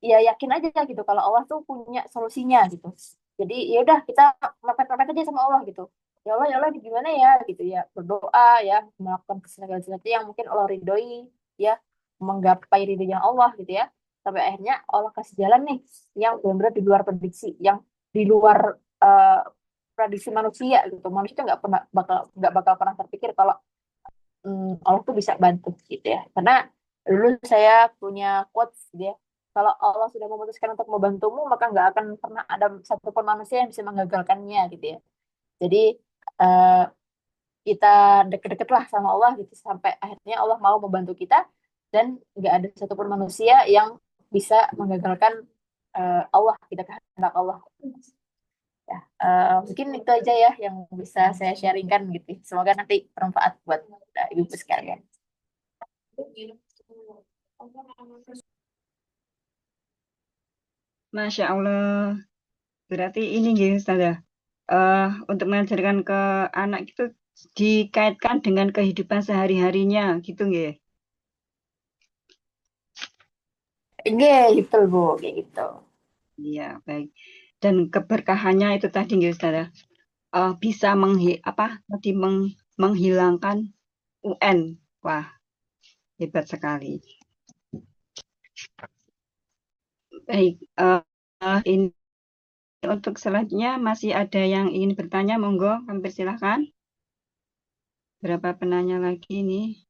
ya yakin aja gitu kalau Allah tuh punya solusinya gitu. Jadi ya udah kita mepet-mepet aja sama Allah gitu. Ya Allah gimana ya gitu ya, berdoa ya, melakukan segala sesuatu yang mungkin Allah ridhoi ya, menggapai ridhonya Allah gitu ya. Sampai akhirnya Allah kasih jalan nih yang benar-benar di luar prediksi, yang di luar eh, prediksi manusia gitu. Manusia tuh nggak bakal pernah terpikir kalau Allah tuh bisa bantu gitu ya. Karena dulu saya punya quotes gitu ya. Kalau Allah sudah memutuskan untuk membantumu, maka nggak akan pernah ada satupun manusia yang bisa menggagalkannya gitu ya. Jadi eh, kita deket-deket lah sama Allah gitu sampai akhirnya Allah mau membantu kita dan nggak ada satupun manusia yang bisa menggagalkan Allah, kita kehendak Allah. Ya, mungkin itu aja ya yang bisa saya sharingkan gitu. Semoga nanti bermanfaat buat ibu sekalian. Masya Allah. Berarti ini gitu, Ustazah. Untuk mengajarkan ke anak itu dikaitkan dengan kehidupan sehari-harinya gitu nggih. Iya, gitu Bu, kayak gitu. Iya, baik. Dan keberkahannya itu tadi nggih Ustazah. Bisa tadi menghilangkan UN. Wah, hebat sekali. Baik, ini untuk selanjutnya masih ada yang ingin bertanya, monggo kami persilahkan. Berapa penanya lagi nih?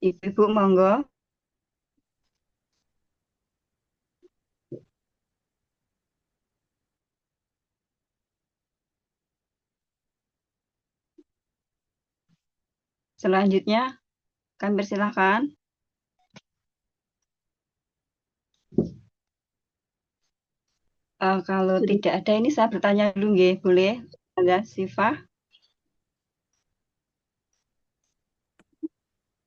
Ibu, monggo. Selanjutnya kami persilahkan. Kalau tidak ada ini saya bertanya dulu nggih, boleh? Ada Siva?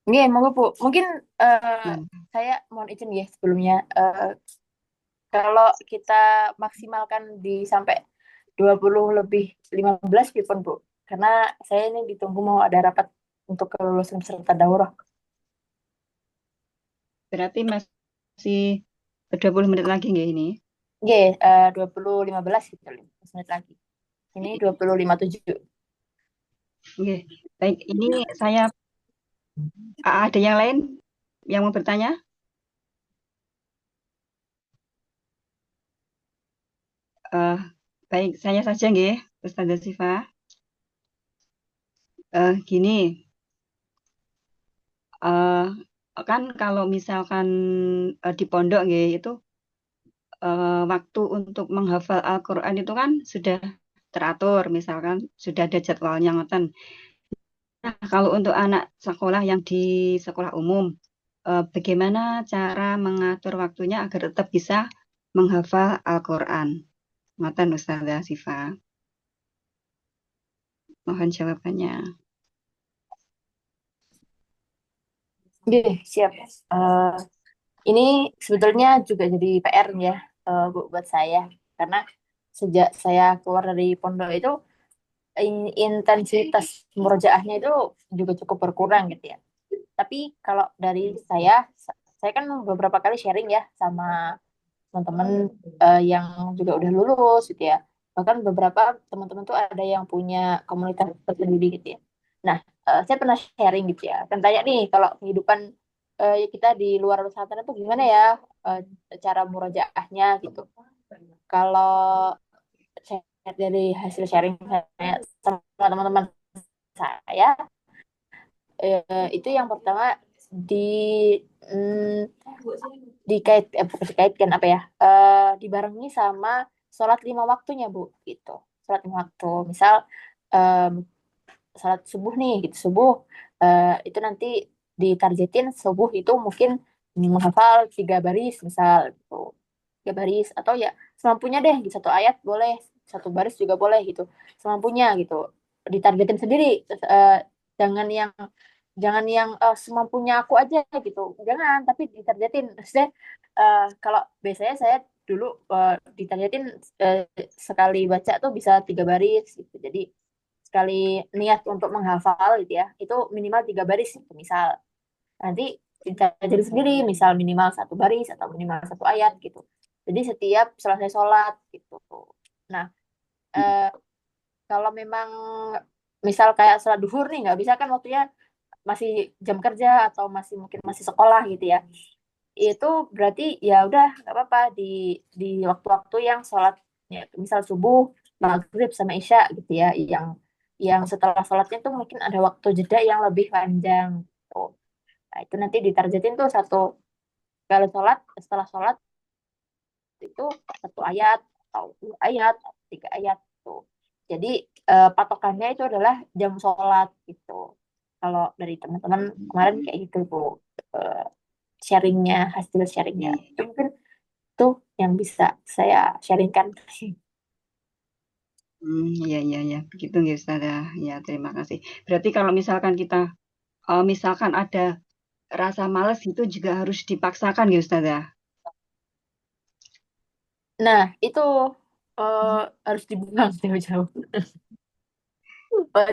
Iya, monggo Bu. Mungkin Nah, saya mohon izin ya sebelumnya. Kalau kita maksimalkan di sampai 20 lebih 15 pun Bu. Karena saya ini ditunggu mau ada rapat untuk kelulusan peserta daurah. berarti masih 20 menit lagi nggih ini? Iya, 20.15 gitu, 15 menit lagi. Ini 20.57. Nggih. Baik, ini saya ada yang lain yang mau bertanya? Eh, baik, saya saja nggih, Ustazah Siva. Gini, eh, kan kalau misalkan di pondok nggih itu waktu untuk menghafal Al-Qur'an itu kan sudah teratur, misalkan sudah ada jadwalnya ngoten. Nah, kalau untuk anak sekolah yang di sekolah umum, bagaimana cara mengatur waktunya agar tetap bisa menghafal Al-Qur'an? Ngoten Ustazah Siva. Mohon jawabannya. Oke, siap. Ini sebetulnya juga jadi PR ya, Bu, buat saya. Karena sejak saya keluar dari pondok itu, intensitas murojaahnya itu juga cukup berkurang gitu ya. Tapi kalau dari saya kan beberapa kali sharing ya sama teman-teman yang juga udah lulus gitu ya. Bahkan beberapa teman-teman tuh ada yang punya komunitas tersendiri gitu ya. Nah, saya pernah sharing gitu ya. Kan tanya nih kalau kehidupan kita di luar pesantren itu gimana ya eh, cara murojaahnya gitu. Kalau dari hasil sharing saya sama teman-teman saya, itu yang pertama di mm, bukan dikaitkan apa ya, dibarengi sama sholat lima waktunya Bu gitu. Sholat lima waktu misal em, sholat subuh nih gitu, subuh itu nanti ditargetin subuh itu mungkin menghafal tiga baris misal gitu, tiga baris atau ya semampunya deh gitu, satu ayat boleh, satu baris juga boleh gitu, semampunya gitu, ditargetin sendiri. eh, jangan yang semampunya aku aja gitu, jangan, tapi ditargetin. Maksudnya kalau biasanya saya dulu ditargetin, eh, sekali baca tuh bisa tiga baris gitu, jadi sekali niat untuk menghafal gitu ya, itu minimal tiga baris gitu. Misal nanti dicari sendiri, misal minimal satu baris atau minimal satu ayat gitu. Jadi setiap selesai sholat gitu. Nah, eh, kalau memang misal kayak sholat duhur nih nggak bisa kan waktunya masih jam kerja atau masih mungkin masih sekolah gitu ya. Itu berarti ya udah nggak apa-apa di waktu-waktu yang sholat ya, misal subuh, maghrib sama isya gitu ya, yang setelah sholatnya tuh mungkin ada waktu jeda yang lebih panjang tuh. Nah, itu nanti ditargetin tuh satu kali sholat, setelah sholat itu satu ayat atau dua ayat atau tiga ayat tuh. Jadi patokannya itu adalah jam sholat gitu. Kalau dari teman-teman kemarin kayak gitu Bu, eh, sharingnya, hasil sharingnya Iya. itu mungkin tuh yang bisa saya sharingkan. Iya, iya, iya. Begitu nggih Ustaz ya. Ya, terima kasih. Berarti kalau misalkan kita, misalkan ada rasa malas itu juga harus dipaksakan ya Ustaz ya? Nah itu eh, harus dibuang jauh-jauh.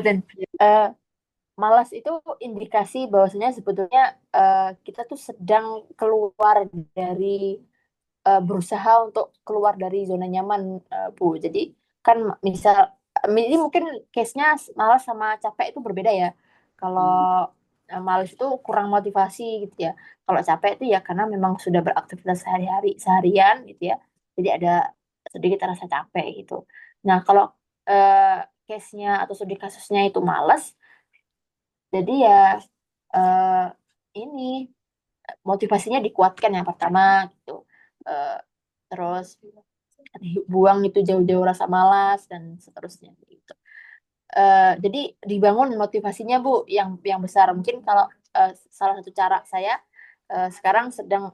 Dan Iya. eh, malas itu indikasi bahwasanya sebetulnya kita tuh sedang keluar dari, berusaha untuk keluar dari zona nyaman, Bu. Jadi kan misal ini mungkin case-nya malas sama capek itu berbeda ya. Kalau malas itu kurang motivasi gitu ya. Kalau capek itu ya karena memang sudah beraktivitas seharian gitu ya. Jadi ada sedikit rasa capek gitu. Nah, kalau eh, case-nya atau studi kasusnya itu malas, jadi ya eh, ini motivasinya dikuatkan yang pertama gitu. Eh, Terus buang itu jauh-jauh rasa malas dan seterusnya gitu. Jadi dibangun motivasinya Bu yang besar. Mungkin kalau salah satu cara saya sekarang sedang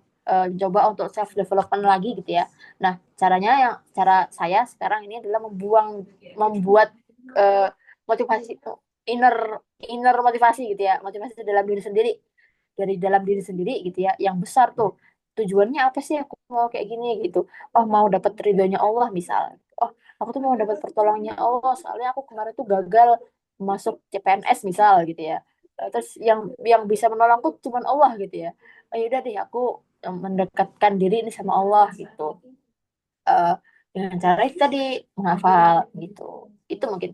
coba untuk self development lagi gitu ya. Nah, cara saya sekarang ini adalah membuat eh, motivasi, inner inner motivasi gitu ya, motivasi dalam diri sendiri, dari dalam diri sendiri gitu ya, yang besar tuh. Tujuannya apa sih aku mau kayak gini gitu? Oh, mau dapat ridhonya Allah misal. Oh, aku tuh mau dapat pertolongannya Allah soalnya aku kemarin tuh gagal masuk CPNS misal gitu ya. Terus yang bisa menolongku cuma Allah gitu ya. Oh, yaudah deh aku mendekatkan diri ini sama Allah gitu. Eh, dengan cara itu tadi menghafal gitu. Itu mungkin.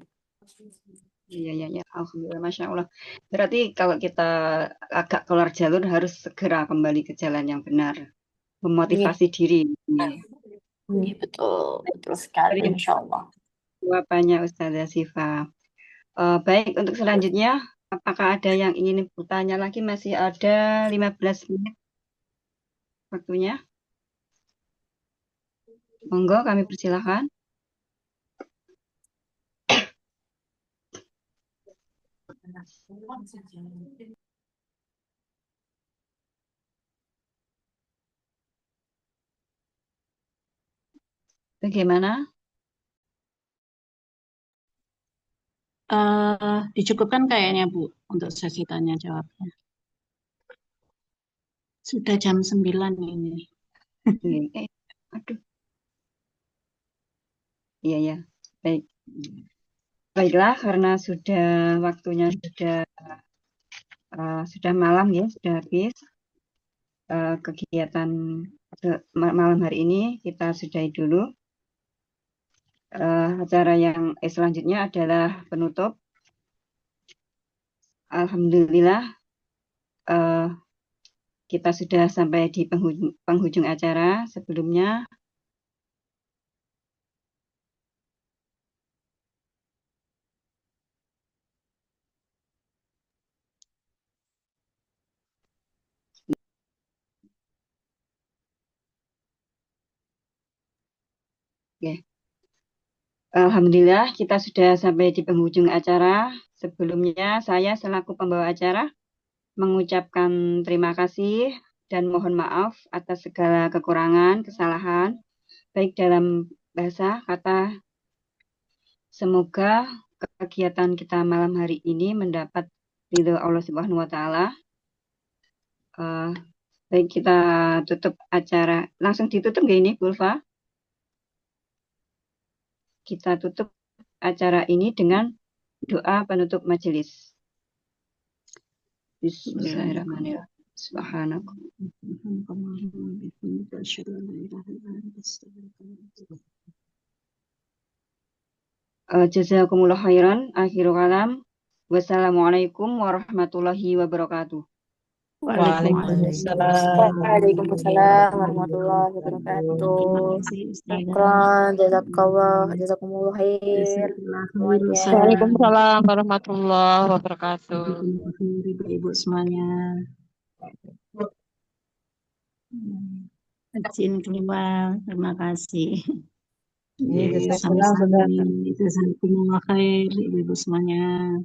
Iya, iya, iya. Alhamdulillah, Masya Allah. Berarti kalau kita agak keluar jalur harus segera kembali ke jalan yang benar. Iya, Memotivasi diri. Iya. iya, betul, betul sekali, Terima Insya kasih Allah. jawabannya Ustazah Sifa. Baik, untuk selanjutnya, apakah ada yang ingin bertanya lagi? Masih ada 15 menit waktunya. Monggo, kami persilahkan. Bagaimana? Dicukupkan kayaknya Bu untuk sesi tanya jawabnya. Sudah jam 9 ini. Aduh. Iya, ya. Baik. Baiklah, karena waktunya sudah malam ya, sudah habis kegiatan malam hari ini kita sudahi dulu. Acara yang selanjutnya adalah penutup. Alhamdulillah kita sudah sampai di penghujung acara. Sebelumnya Alhamdulillah kita sudah sampai di penghujung acara. Sebelumnya saya selaku pembawa acara mengucapkan terima kasih dan mohon maaf atas segala kekurangan, kesalahan, baik dalam bahasa, kata. Semoga kegiatan kita malam hari ini mendapat ridho Allah Subhanahu wa Ta'ala. Baik, kita tutup acara. Langsung ditutup nggak ini, Bulfa? Kita tutup acara ini dengan doa penutup majelis. Bismillahirrahmanirrahim. Subhanakallah. Jazakumullah khairan. Akhirul kalam. Wassalamualaikum warahmatullahi wabarakatuh. Waalaikumsalam. Waalaikumsalam warahmatullahi wabarakatuh. Terima kasih Ustazah. Syukran, jazakumullah khair semuanya. Waalaikumsalam warahmatullahi wabarakatuh. Ibu semuanya. Izin keluar, terima kasih. Iya, Sama-sama. Jazakumullah khair, ibu semuanya.